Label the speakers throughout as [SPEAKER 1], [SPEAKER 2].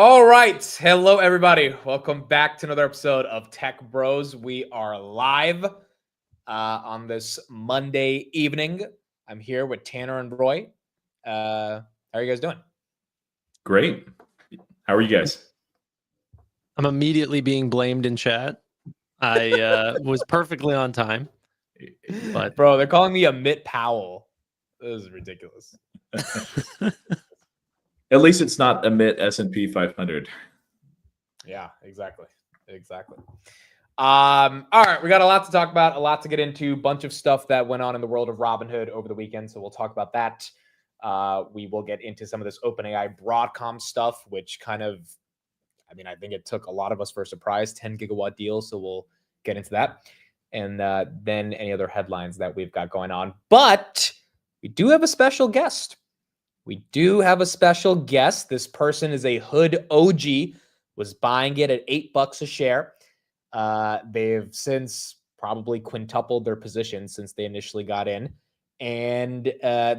[SPEAKER 1] All right. Hello, everybody. Welcome back to another episode of Tech Bros. We are live on this Monday evening. I'm here with Tanner and Roy. How are you guys doing?
[SPEAKER 2] Great. How are you guys?
[SPEAKER 3] I'm immediately being blamed in chat. I was perfectly on time. But
[SPEAKER 1] Bro, they're calling me Amit Powell. This is ridiculous.
[SPEAKER 2] At least it's not Amit S&P 500.
[SPEAKER 1] Yeah, exactly. All right, we got a lot to talk about, a lot to get into, bunch of stuff that went on in the world of Robinhood over the weekend, so we'll talk about that. We will get into some of this OpenAI Broadcom stuff, which kind of, I think it took a lot of us for a surprise, 10 gigawatt deal, so we'll get into that. And then any other headlines that we've got going on. But we do have a special guest. This person is a Hood OG, was buying it at $8 a share. They've since probably quintupled their position since they initially got in. And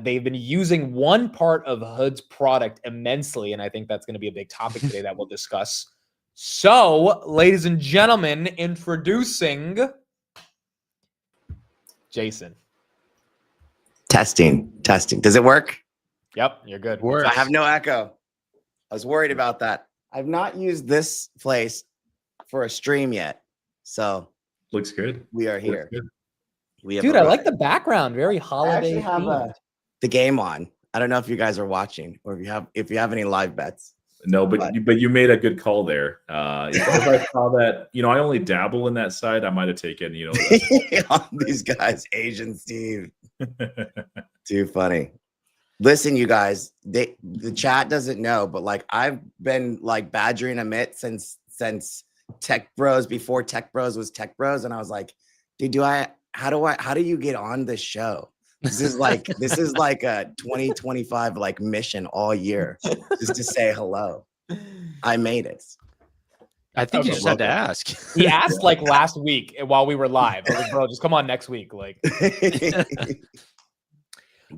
[SPEAKER 1] they've been using one part of Hood's product immensely. And I think that's going to be a big topic today that we'll discuss. So, ladies and gentlemen, introducing Jason.
[SPEAKER 4] Testing. Does it work?
[SPEAKER 1] Yep, you're good.
[SPEAKER 4] I have no echo. I was worried about that. I've not used this place for a stream yet. So
[SPEAKER 2] looks good.
[SPEAKER 4] We are here.
[SPEAKER 1] Dude, I like the background. Very holiday.
[SPEAKER 4] I actually have the game on. I don't know if you guys are watching or if you have any live bets.
[SPEAKER 2] No, but you made a good call there. If I saw that, I only dabble in that side, I might have taken,
[SPEAKER 4] these guys, Asian Steve. Too funny. Listen, you guys, the chat doesn't know, but I've been badgering Amit since Tech Bros, before Tech Bros was Tech Bros, and I was like, dude, how do you get on this show? This is like a 2025 mission all year just to say hello. I made it.
[SPEAKER 3] I think you just had to ask.
[SPEAKER 1] He asked last week while we were live. I was like, bro, just come on next week.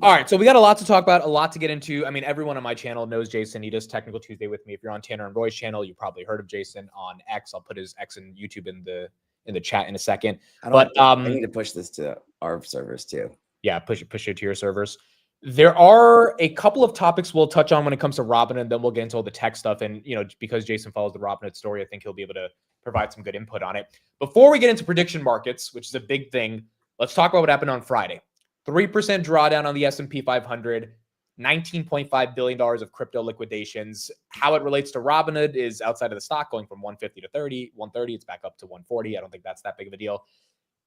[SPEAKER 1] All right, so we got a lot to talk about, a lot to get into. Everyone on my channel knows Jason. He does Technical Tuesday with me. If you're on Tanner and Roy's channel, you probably heard of Jason on X. I'll put his X and YouTube in the chat in a second.
[SPEAKER 4] I need to push this to our servers too.
[SPEAKER 1] Yeah, push it to your servers. There are a couple of topics we'll touch on when it comes to Robinhood, and then we'll get into all the tech stuff. And because Jason follows the Robinhood story, I think he'll be able to provide some good input on it. Before we get into prediction markets, which is a big thing, let's talk about what happened on Friday. 3% drawdown on the S&P 500, $19.5 billion of crypto liquidations. How it relates to Robinhood is outside of the stock going from 150 to 130. It's back up to 140. I don't think that's that big of a deal.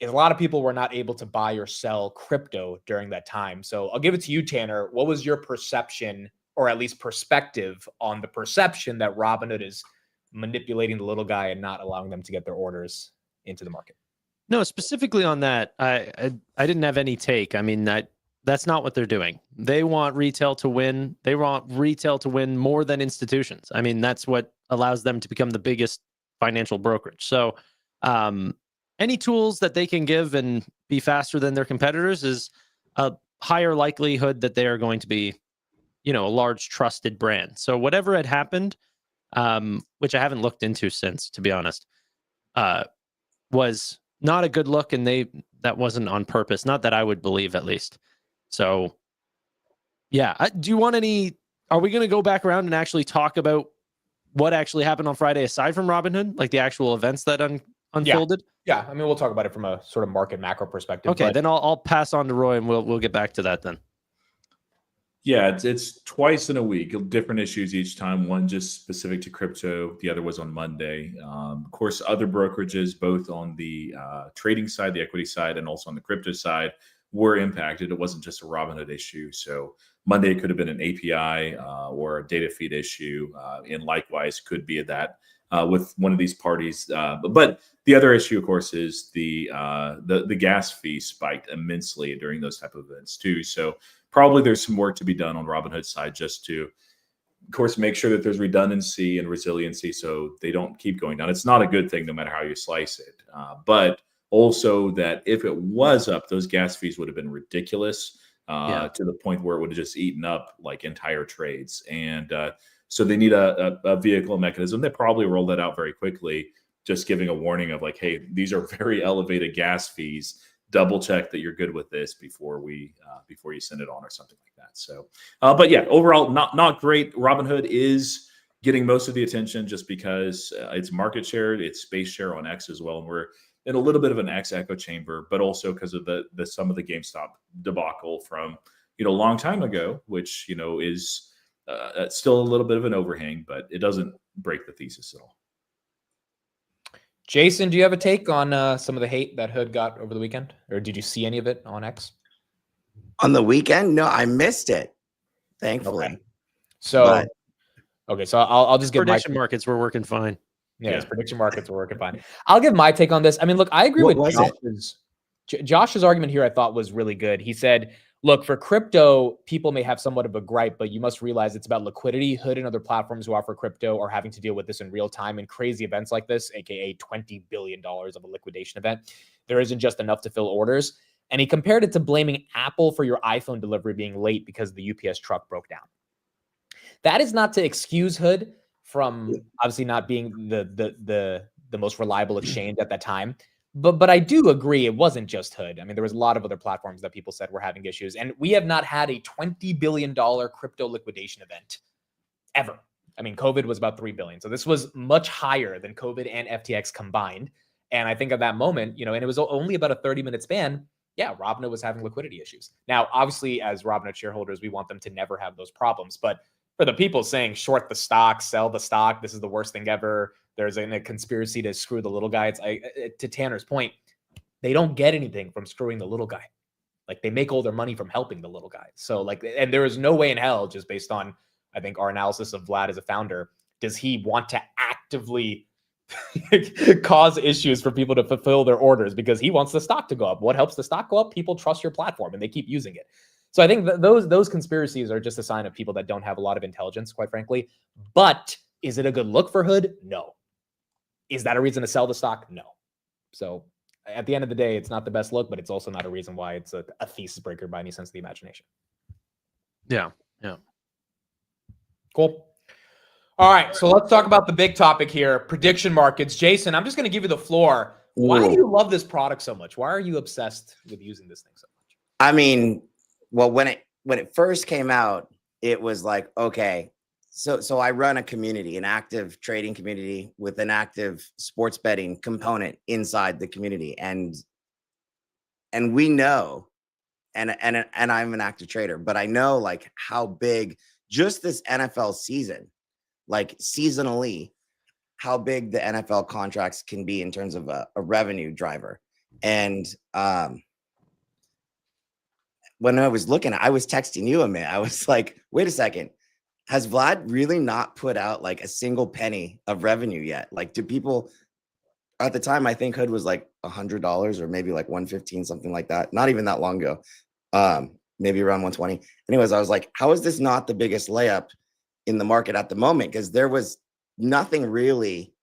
[SPEAKER 1] A lot of people were not able to buy or sell crypto during that time. So I'll give it to you, Tanner. What was your perception, or at least perspective, on the perception that Robinhood is manipulating the little guy and not allowing them to get their orders into the market?
[SPEAKER 3] No, specifically on that, I didn't have any take. That's not what they're doing. They want retail to win. They want retail to win more than institutions. That's what allows them to become the biggest financial brokerage. So any tools that they can give and be faster than their competitors is a higher likelihood that they are going to be, a large trusted brand. So whatever had happened, which I haven't looked into since, to be honest, was not a good look, and that wasn't on purpose. Not that I would believe, at least. So, yeah. Do you want any? Are we going to go back around and actually talk about what actually happened on Friday, aside from Robinhood, like the actual events that unfolded?
[SPEAKER 1] Yeah. We'll talk about it from a sort of market macro perspective.
[SPEAKER 3] Okay, then I'll pass on to Roy, and we'll get back to that then.
[SPEAKER 2] Yeah, it's twice in a week, different issues each time. One just specific to crypto. The other was on Monday. Of course, other brokerages, both on the trading side, the equity side, and also on the crypto side, were impacted. It wasn't just a Robinhood issue. So Monday it could have been an API or a data feed issue, and likewise could be that with one of these parties. But the other issue, of course, is the gas fee spiked immensely during those type of events too. So probably there's some work to be done on Robinhood's side just to, of course, make sure that there's redundancy and resiliency so they don't keep going down. It's not a good thing no matter how you slice it. But also that if it was up, those gas fees would have been ridiculous to the point where it would have just eaten up entire trades. And So they need a vehicle mechanism. They probably roll that out very quickly, just giving a warning of like, hey, these are very elevated gas fees. Double check that you're good with this before you send it on or something like that. So, but yeah, overall, not great. Robinhood is getting most of the attention just because it's market share, it's space share on X as well, and we're in a little bit of an X echo chamber, but also because of the some of the GameStop debacle from a long time ago, which is still a little bit of an overhang, but it doesn't break the thesis at all.
[SPEAKER 1] Jason, do you have a take on some of the hate that Hood got over the weekend, or did you see any of it on X?
[SPEAKER 4] On the weekend? No, I missed it, thankfully.
[SPEAKER 1] Okay. So, I'll just give
[SPEAKER 3] prediction markets were working fine.
[SPEAKER 1] Yes, prediction markets were working fine. I'll give my take on this. I mean, look, I agree with Josh's argument here. I thought was really good. He said, look, for crypto, people may have somewhat of a gripe, but you must realize it's about liquidity. Hood and other platforms who offer crypto are having to deal with this in real time in crazy events like this, aka $20 billion of a liquidation event. There isn't just enough to fill orders. And he compared it to blaming Apple for your iPhone delivery being late because the UPS truck broke down. That is not to excuse Hood from obviously not being the most reliable exchange at that time. But I do agree it wasn't just Hood. I mean, there was a lot of other platforms that people said were having issues. And we have not had a $20 billion crypto liquidation event ever. I mean, COVID was about $3 billion. So this was much higher than COVID and FTX combined. And I think at that moment, and it was only about a 30-minute span. Yeah, Robinhood was having liquidity issues. Now, obviously, as Robinhood shareholders, we want them to never have those problems. But for the people saying short the stock, sell the stock, this is the worst thing ever, there's a conspiracy to screw the little guy. To Tanner's point, they don't get anything from screwing the little guy. Like, they make all their money from helping the little guy. So and there is no way in hell, just based on, I think, our analysis of Vlad as a founder, does he want to actively cause issues for people to fulfill their orders because he wants the stock to go up. What helps the stock go up? People trust your platform and they keep using it. So I think those conspiracies are just a sign of people that don't have a lot of intelligence, quite frankly. But is it a good look for Hood? No. Is that a reason to sell the stock? No. So at the end of the day, it's not the best look, but it's also not a reason why it's a thesis breaker by any sense of the imagination.
[SPEAKER 3] Yeah.
[SPEAKER 1] Cool. All right, so let's talk about the big topic here, prediction markets. Jason, I'm just going to give you the floor. Why do you love this product so much? Why are you obsessed with using this thing so much?
[SPEAKER 4] I mean, well, when it first came out, it was like, okay, so I run a community, an active trading community with an active sports betting component inside the community, and we know, and I'm an active trader, but I know like how big just this NFL season, like seasonally, how big the NFL contracts can be in terms of a revenue driver. And when I was looking, I was texting you, Amit. I was like, wait a second. Has Vlad really not put out like a single penny of revenue yet? Like, do people at the time, I think Hood was like $100 or maybe like 115, something like that. Not even that long ago. Maybe around 120. Anyways, I was like, how is this not the biggest layup in the market at the moment? Because there was nothing really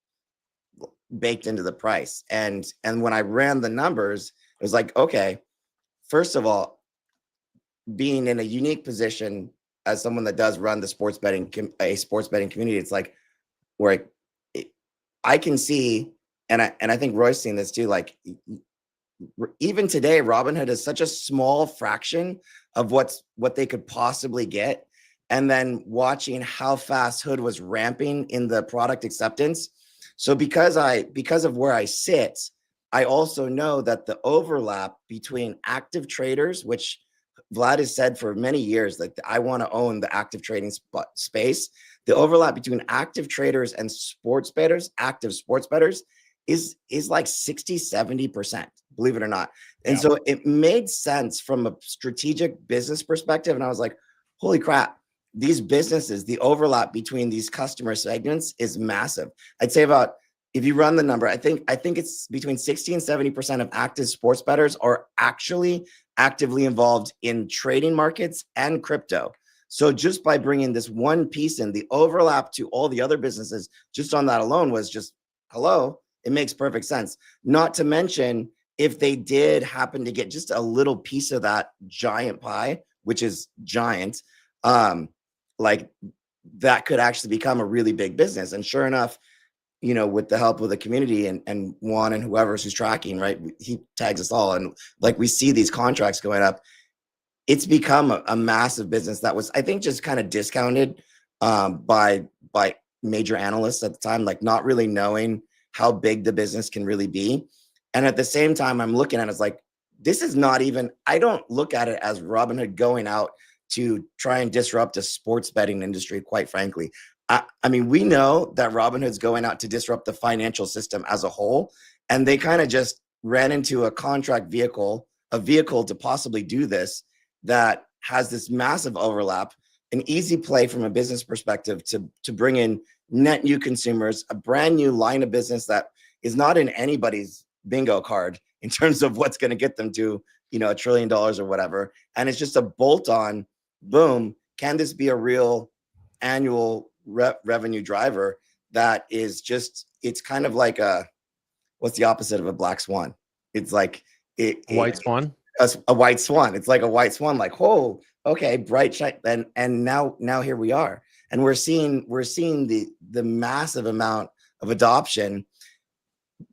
[SPEAKER 4] baked into the price. And when I ran the numbers, it was like, okay, first of all, being in a unique position as someone that does run the sports betting community, it's like where I can see, and I think Roy's seen this too, like even today, Robinhood is such a small fraction of what they could possibly get. And then watching how fast Hood was ramping in the product acceptance. So because of where I sit, I also know that the overlap between active traders, which Vlad has said for many years, like I want to own the active trading space. The overlap between active traders and sports bettors, active sports bettors, is like 60-70%, believe it or not. And so it made sense from a strategic business perspective. And I was like, holy crap, these businesses, the overlap between these customer segments is massive. I'd say about, if you run the number, I think it's between 60 and 70% of active sports bettors are actually actively involved in trading markets and crypto. So just by bringing this one piece in, the overlap to all the other businesses, just on that alone was just, hello, it makes perfect sense. Not to mention, if they did happen to get just a little piece of that giant pie, which is giant, like that could actually become a really big business. And sure enough, you know, with the help of the community and Juan and whoever's who's tracking, right, he tags us all, and like we see these contracts going up. It's become a massive business that was, I think, just kind of discounted by major analysts at the time, like not really knowing how big the business can really be. And at the same time, I'm looking at it as like, this is not even, I don't look at it as Robinhood going out to try and disrupt a sports betting industry, quite frankly. I mean, we know that Robinhood's going out to disrupt the financial system as a whole, and they kind of just ran into a contract vehicle, a vehicle to possibly do this that has this massive overlap, an easy play from a business perspective to bring in net new consumers, a brand new line of business that is not in anybody's bingo card in terms of what's going to get them to, you know, $1 trillion or whatever. And it's just a bolt on, boom. Can this be a real annual revenue driver that is just, it's kind of like what's the opposite of a black swan? It's like
[SPEAKER 3] White swan.
[SPEAKER 4] A white swan. It's like a white swan, like, oh, okay, bright shine. And now here we are. And we're seeing the massive amount of adoption.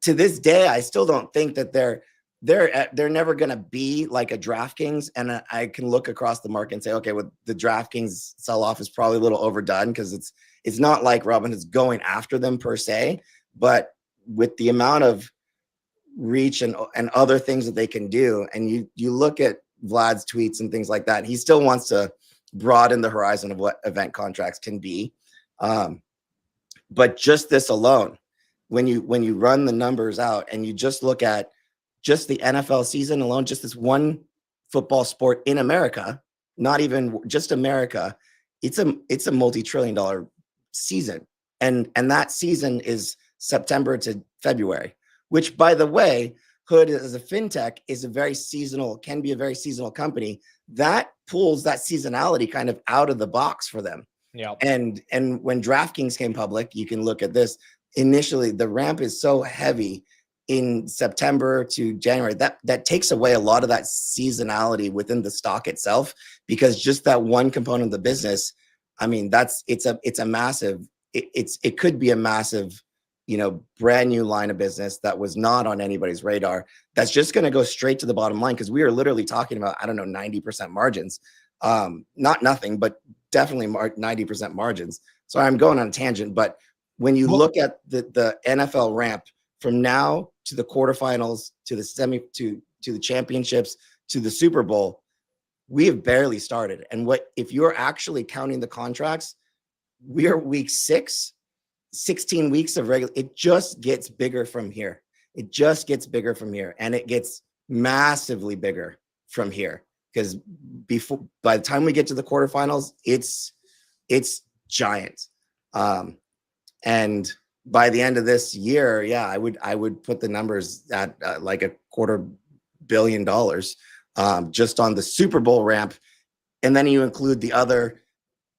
[SPEAKER 4] To this day, I still don't think that they're never going to be like a DraftKings. And I can look across the market and say, okay, well, the DraftKings sell-off is probably a little overdone because it's not like Robinhood's going after them per se, but with the amount of reach and other things that they can do, and you look at Vlad's tweets and things like that, he still wants to broaden the horizon of what event contracts can be. But just this alone, when you run the numbers out and you just look at just the NFL season alone, just this one football sport in America, not even just America, it's a multi-trillion-dollar season, and that season is September to February, which, by the way, Hood as a fintech is can be a very seasonal company that pulls that seasonality kind of out of the box for them.
[SPEAKER 1] Yeah.
[SPEAKER 4] And when DraftKings came public, you can look at this. Initially, the ramp is so heavy in September to January that takes away a lot of that seasonality within the stock itself, because just that one component of the business, I mean, it could be a massive, you know, brand new line of business that was not on anybody's radar. That's just going to go straight to the bottom line, because we are literally talking about, I don't know, 90% margins. Not nothing, but definitely 90% margins. So I'm going on a tangent, but when you look at the NFL ramp from now to the quarterfinals, to the to the championships, to the Super Bowl, we have barely started. And if you're actually counting the contracts, we are week 6, 16 weeks of regular. It just gets bigger from here. It just gets bigger from here, and it gets massively bigger from here, because by the time we get to the quarterfinals, it's giant. And by the end of this year, yeah, I would put the numbers at like $250 million just on the Super Bowl ramp, and then you include the other,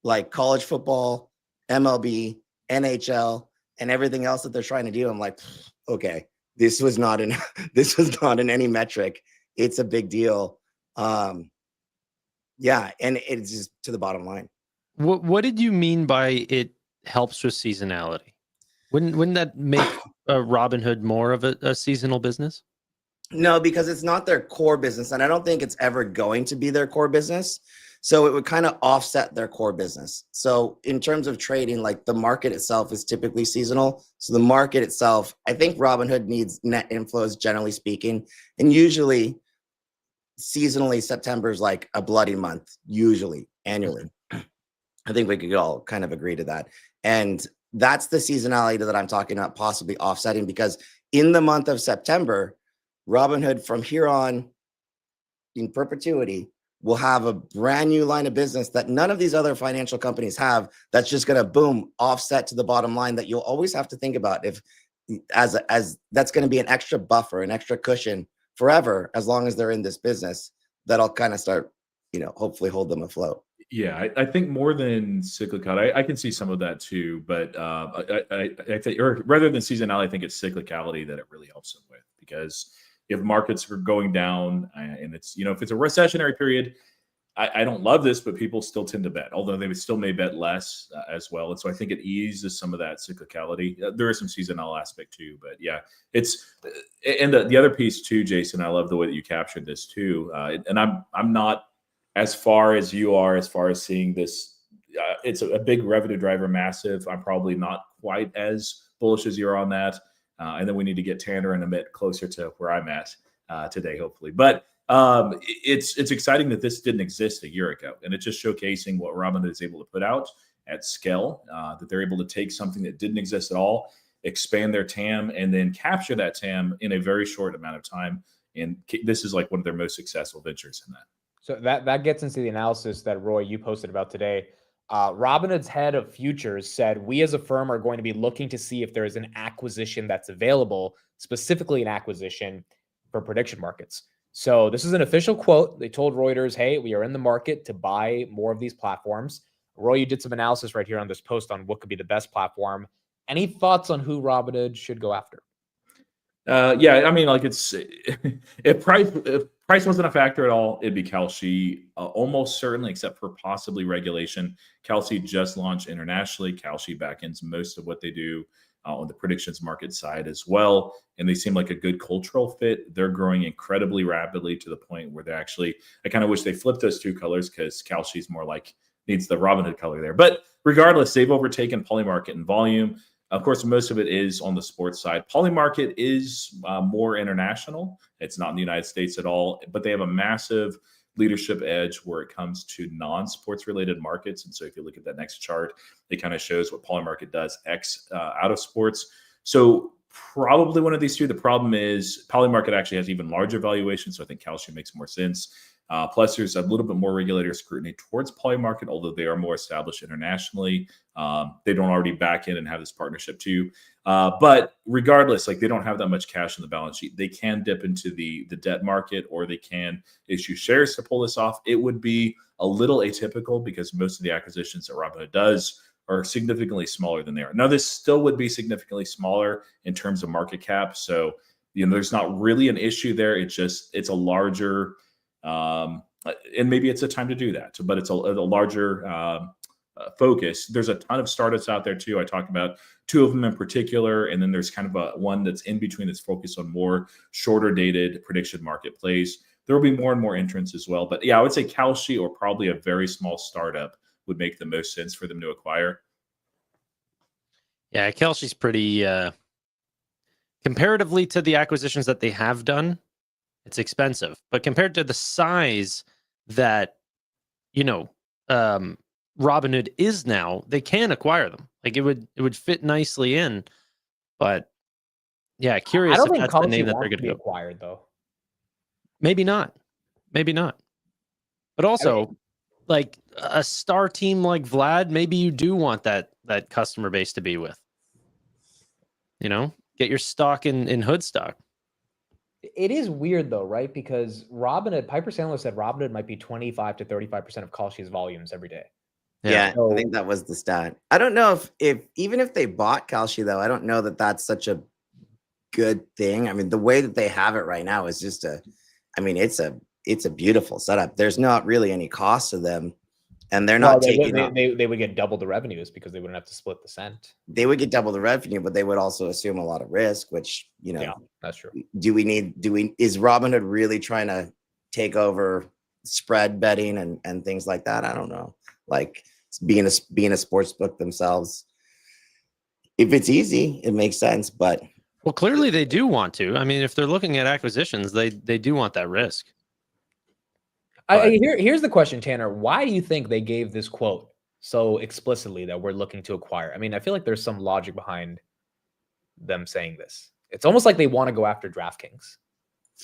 [SPEAKER 4] like college football, MLB, NHL, and everything else that they're trying to do. I'm like, okay, this was not in any metric. It's a big deal. Yeah, and it's just to the bottom line.
[SPEAKER 3] What did you mean by it helps with seasonality? Wouldn't that make Robinhood more of a seasonal business?
[SPEAKER 4] No, because it's not their core business, and I don't think it's ever going to be their core business. So it would kind of offset their core business. So in terms of trading, like the market itself is typically seasonal. So the market itself, I think Robinhood needs net inflows, generally speaking, and usually seasonally, September is like a bloody month, usually annually. I think we could all kind of agree to that. And that's the seasonality that I'm talking about, possibly offsetting, because in the month of September, Robinhood from here on in perpetuity will have a brand new line of business that none of these other financial companies have. That's just going to boom offset to the bottom line, that you'll always have to think about as that's going to be an extra buffer, an extra cushion forever, as long as they're in this business. That'll kind of start, you know, hopefully hold them afloat.
[SPEAKER 2] Yeah, I think more than cyclicality, I can see some of that too. But I think, or rather than seasonality, I think it's cyclicality that it really helps them with, because if markets are going down and it's, you know, if it's a recessionary period, I don't love this, but people still tend to bet, although they still may bet less as well. And so I think it eases some of that cyclicality. There is some seasonal aspect too, but yeah, it's and the other piece too, Jason. I love the way that you captured this too, and I'm not as far as you are as far as seeing this. It's a big revenue driver, massive. I'm probably not quite as bullish as you're on that, and then we need to get Tanner and Amit closer to where I'm at today, hopefully, but. It's exciting that this didn't exist a year ago, and it's just showcasing what Robinhood is able to put out at scale. That they're able to take something that didn't exist at all, expand their TAM, and then capture that TAM in a very short amount of time. And this is like one of their most successful ventures in that.
[SPEAKER 1] So that gets into the analysis that Roy, you posted about today. Robinhood's head of futures said, we as a firm are going to be looking to see if there is an acquisition that's available, specifically an acquisition for prediction markets. So this is an official quote. They told Reuters, hey, we are in the market to buy more of these platforms. Roy, you did some analysis right here on this post on what could be the best platform. Any thoughts on who Robinhood should go after?
[SPEAKER 2] Yeah, I mean, like if price wasn't a factor at all, it'd be Kalshi, almost certainly, except for possibly regulation. Kalshi just launched internationally. Kalshi backends most of what they do on the predictions market side as well. And they seem like a good cultural fit. They're growing incredibly rapidly to the point where I kind of wish they flipped those two colors, because Kalshi's more like needs the Robinhood color there. But regardless, they've overtaken Polymarket in volume. Of course, most of it is on the sports side. Polymarket is more international. It's not in the United States at all, but they have a massive leadership edge where it comes to non-sports related markets. And so if you look at that next chart, it kind of shows what Polymarket does out of sports. So probably one of these two. The problem is Polymarket actually has even larger valuation. So I think Kalshi makes more sense. Plus, there's a little bit more regulator scrutiny towards Polymarket, although they are more established internationally. They don't already back in and have this partnership too. But regardless, like they don't have that much cash in the balance sheet. They can dip into the debt market, or they can issue shares to pull this off. It would be a little atypical because most of the acquisitions that Robinhood does are significantly smaller than they are. Now, this still would be significantly smaller in terms of market cap. So, there's not really an issue there. It's a larger, and maybe it's a time to do that, but it's a larger focus. There's a ton of startups out there too. I talked about two of them in particular, and then there's kind of one that's in between that's focused on more shorter dated prediction market plays. There will be more and more entrants as well. But yeah, I would say Kalshi or probably a very small startup would make the most sense for them to acquire.
[SPEAKER 3] Yeah, Kalshi's pretty comparatively to the acquisitions that they have done, it's expensive. But compared to the size that, Robinhood is now, they can acquire them. Like it would fit nicely in. But yeah, curious if that's the name that they're going to be
[SPEAKER 1] acquired though.
[SPEAKER 3] Maybe not. But also, like a star team like Vlad, maybe you do want that customer base to be with. Get your stock in Hood stock.
[SPEAKER 1] It is weird though, right? Because Robinhood, Piper Sandler said Robinhood might be 25 to 35% of Kalshi's volumes every day.
[SPEAKER 4] Yeah, I think that was the stat. I don't know if even if they bought Kalshi though, I don't know that that's such a good thing. I mean, the way that they have it right now is just it's a beautiful setup. There's not really any cost to them, and they're not taking.
[SPEAKER 1] They would get double the revenues because they wouldn't have to split the cent.
[SPEAKER 4] They would get double the revenue, but they would also assume a lot of risk, which
[SPEAKER 1] yeah, that's true.
[SPEAKER 4] Is Robinhood really trying to take over spread betting and things like that? I don't know. Like being a sports book themselves, if it's easy, it makes sense. But
[SPEAKER 3] well, clearly they do want to. I mean, if they're looking at acquisitions, they do want that risk.
[SPEAKER 1] Here's the question, Tanner. Why do you think they gave this quote so explicitly that we're looking to acquire? I mean, I feel like there's some logic behind them saying this. It's almost like they want to go after DraftKings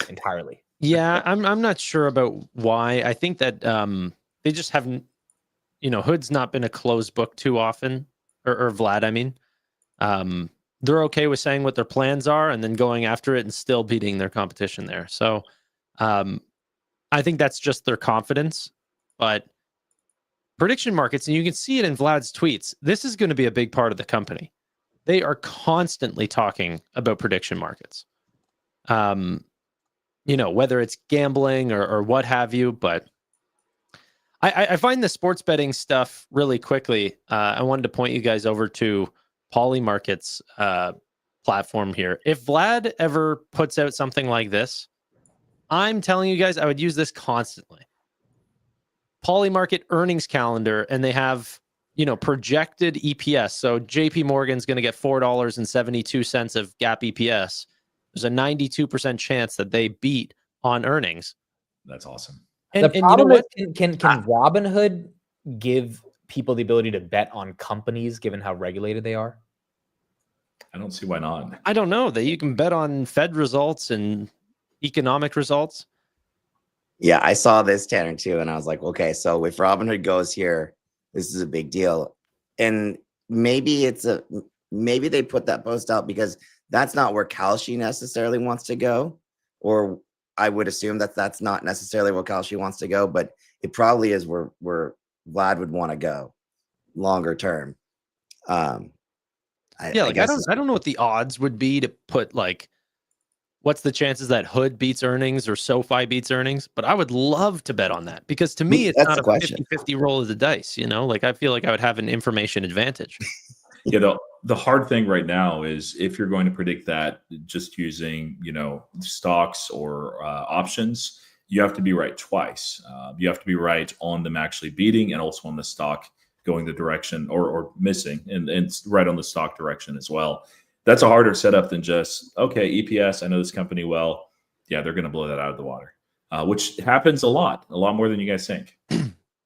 [SPEAKER 1] entirely.
[SPEAKER 3] Yeah, I'm not sure about why. I think that they just haven't. Hood's not been a closed book too often, or Vlad. I mean, they're okay with saying what their plans are and then going after it and still beating their competition there. So, I think that's just their confidence. But prediction markets, and you can see it in Vlad's tweets, this is going to be a big part of the company. They are constantly talking about prediction markets. Whether it's gambling or what have you, but I find the sports betting stuff really quickly. I wanted to point you guys over to Polymarket's platform here. If Vlad ever puts out something like this, I'm telling you guys, I would use this constantly. Polymarket earnings calendar, and they have, projected EPS. So JP Morgan's going to get $4.72 of GAAP EPS. There's a 92% chance that they beat on earnings.
[SPEAKER 2] That's awesome.
[SPEAKER 1] The problem is, can Robinhood give people the ability to bet on companies given how regulated they are?
[SPEAKER 2] I don't see why not.
[SPEAKER 3] I don't know that you can bet on Fed results and economic results.
[SPEAKER 4] Yeah, I saw this, Tanner, too, and I was like, okay, so if Robinhood goes here, this is a big deal. And maybe maybe they put that post out because that's not where Kalshi necessarily wants to go, or I would assume that that's not necessarily where Kalshi wants to go, but it probably is where Vlad would want to go longer term. I
[SPEAKER 3] don't know what the odds would be to put what's the chances that Hood beats earnings or SoFi beats earnings, but I would love to bet on that because to me it's not a 50-50 roll of the dice. I feel like I would have an information advantage.
[SPEAKER 2] Yeah, the hard thing right now is if you're going to predict that just using stocks or options, you have to be right twice. You have to be right on them actually beating and also on the stock going the direction or missing, and right on the stock direction as well. That's a harder setup than just, okay, EPS, I know this company well. Yeah, they're going to blow that out of the water, which happens a lot more than you guys think.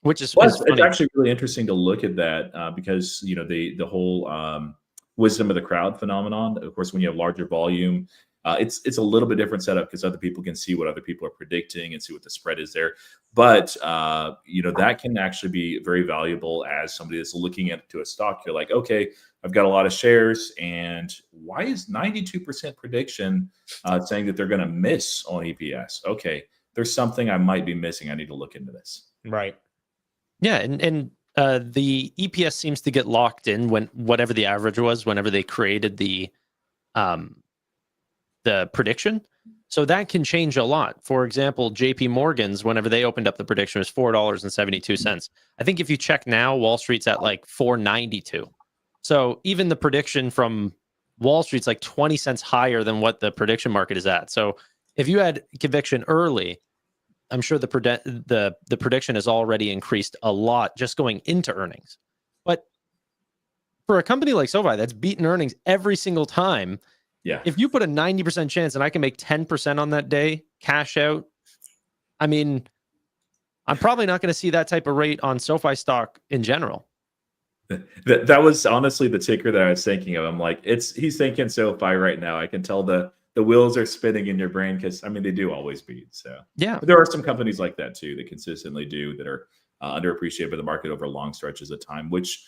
[SPEAKER 3] Which is
[SPEAKER 2] it's actually really interesting to look at that because the whole wisdom of the crowd phenomenon. Of course, when you have larger volume, it's a little bit different setup because other people can see what other people are predicting and see what the spread is there. But that can actually be very valuable as somebody that's looking into a stock. You're like, okay, I've got a lot of shares, and why is 92% prediction saying that they're going to miss on EPS? Okay, there's something I might be missing. I need to look into this.
[SPEAKER 1] Right.
[SPEAKER 3] Yeah, and the EPS seems to get locked in when whatever the average was whenever they created the prediction. So that can change a lot. For example, JP Morgan's, whenever they opened up the prediction, was $4.72. I think if you check now, Wall Street's at like $4.92. So even the prediction from Wall Street's like 20 cents higher than what the prediction market is at. So if you had conviction early, I'm sure the prediction has already increased a lot just going into earnings. But for a company like SoFi that's beaten earnings every single time,
[SPEAKER 2] yeah,
[SPEAKER 3] if you put a 90% chance and I can make 10% on that day, cash out, I mean, I'm probably not going to see that type of rate on SoFi stock in general.
[SPEAKER 2] That was honestly the ticker that I was thinking of. I'm like, he's thinking SoFi right now. I can tell the wheels are spinning in your brain because they do always beat. So
[SPEAKER 3] yeah,
[SPEAKER 2] but there are some companies like that too that consistently do that are underappreciated by the market over long stretches of time. Which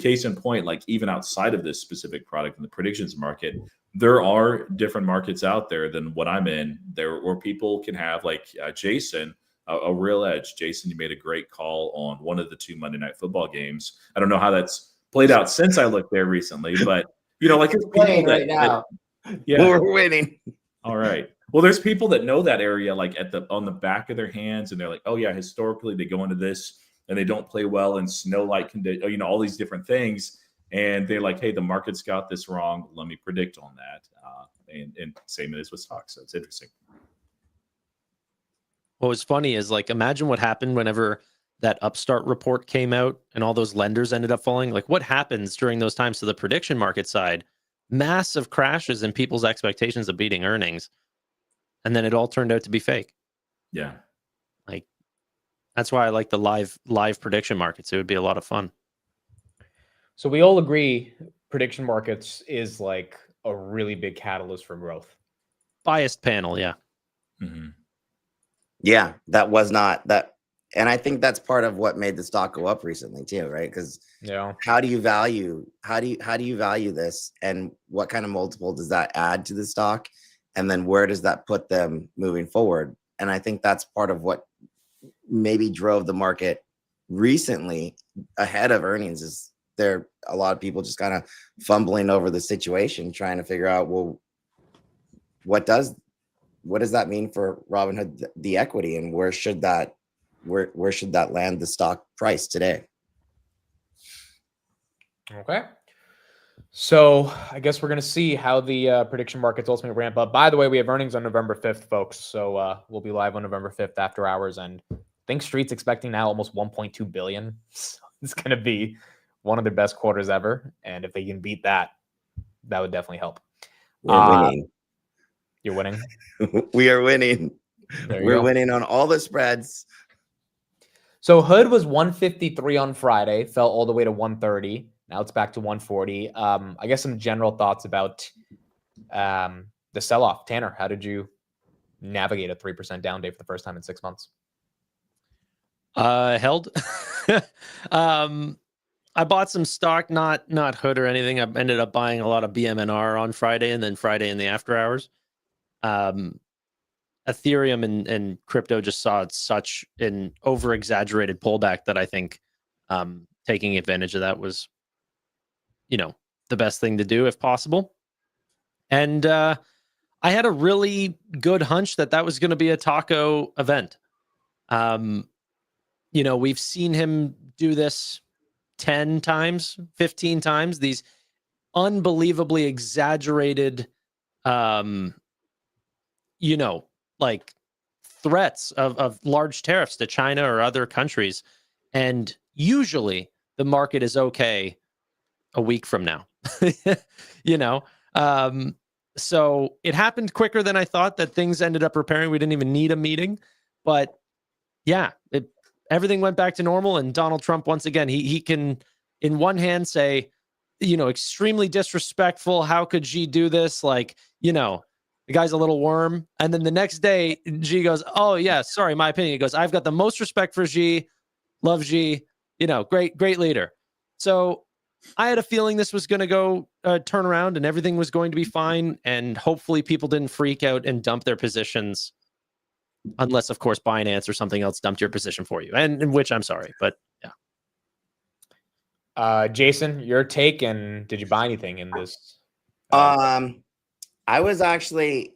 [SPEAKER 2] case in point, like even outside of this specific product in the predictions market, there are different markets out there than what I'm in. There where people can have like Jason. A real edge. Jason, you made a great call on one of the 2 Monday Night Football games. I don't know how that's played out since I looked there recently, but like it's
[SPEAKER 4] playing right now.
[SPEAKER 2] Yeah,
[SPEAKER 4] we're winning.
[SPEAKER 2] All right. Well, there's people that know that area like on the back of their hands, and they're like, oh yeah, historically they go into this and they don't play well in snow light conditions, all these different things, and they're like, hey, the market's got this wrong. Let me predict on that. And same as with stocks. So it's interesting.
[SPEAKER 3] What was funny is imagine what happened whenever that Upstart report came out and all those lenders ended up falling. Like what happens during those times to the prediction market side? Massive crashes in people's expectations of beating earnings. And then it all turned out to be fake.
[SPEAKER 2] Yeah.
[SPEAKER 3] That's why I like the live prediction markets. It would be a lot of fun.
[SPEAKER 1] So we all agree prediction markets is like a really big catalyst for growth.
[SPEAKER 3] Biased panel. Yeah.
[SPEAKER 2] Mm-hmm.
[SPEAKER 4] Yeah, that was not that. And I think that's part of what made the stock go up recently too, right? Because how do you value this, and what kind of multiple does that add to the stock, and then where does that put them moving forward? And I think that's part of what maybe drove the market recently ahead of earnings. Is there a lot of people just kind of fumbling over the situation, trying to figure out, well, what does that mean for Robinhood, the equity, and where should that where should that land the stock price today?
[SPEAKER 1] Okay. So I guess we're going to see how the prediction markets ultimately ramp up. By the way, we have earnings on November 5th, folks. So we'll be live on November 5th after hours. And I think Street's expecting now almost 1.2 billion. So it's going to be one of their best quarters ever. And if they can beat that, that would definitely help.
[SPEAKER 4] We're winning.
[SPEAKER 1] You're winning.
[SPEAKER 4] We are winning. We're
[SPEAKER 1] Go.
[SPEAKER 4] winning on all the spreads.
[SPEAKER 1] So Hood was 153 on Friday, fell all the way to 130. Now it's back to 140. I guess some general thoughts about the sell-off. Tanner, how did you navigate a 3% down day for the first time in 6 months?
[SPEAKER 3] Held. I bought some stock, not Hood or anything. I ended up buying a lot of BMNR on Friday and then Friday in the after hours. Ethereum and crypto just saw such an over-exaggerated pullback that I think taking advantage of that was, the best thing to do if possible. And I had a really good hunch that was going to be a taco event. We've seen him do this 10 times, 15 times, these unbelievably exaggerated, like threats of large tariffs to China or other countries. And usually the market is okay a week from now, so it happened quicker than I thought that things ended up repairing. We didn't even need a meeting, but yeah, everything went back to normal. And Donald Trump, once again, he can, in one hand, say, extremely disrespectful. How could Xi do this? Like, the guy's a little worm. And then the next day, Xi goes, oh, yeah, sorry, my opinion. He goes, I've got the most respect for Xi, love Xi, great leader. So I had a feeling this was going to go turn around and everything was going to be fine. And hopefully people didn't freak out and dump their positions. Unless, of course, Binance or something else dumped your position for you, and in which I'm sorry, but yeah.
[SPEAKER 1] Jason, your take, and did you buy anything in this?
[SPEAKER 4] I was actually,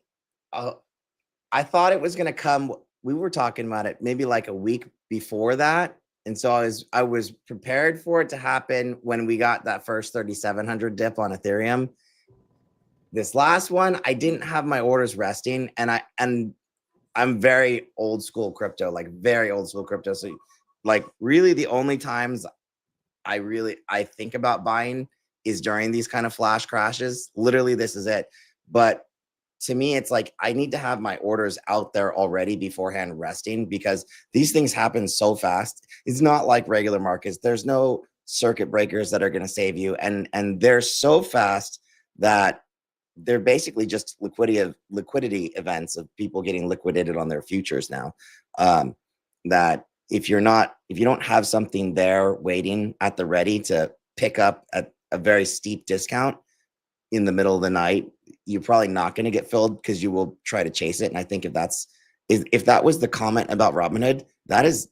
[SPEAKER 4] I thought it was going to come. We were talking about it maybe like a week before that, and so I was prepared for it to happen when we got that first 3,700 dip on Ethereum. This last one, I didn't have my orders resting, and I'm very old school crypto, like very old school crypto. So like really the only times I think about buying is during these kind of flash crashes. Literally, this is it. But to me, it's like I need to have my orders out there already beforehand resting, because these things happen so fast. It's not like regular markets. There's no circuit breakers that are going to save you. And they're so fast that they're basically just liquidity events of people getting liquidated on their futures now. That if you don't have something there waiting at the ready to pick up at a very steep discount in the middle of the night, you're probably not going to get filled because you will try to chase it. And I think if that was the comment about Robinhood, that is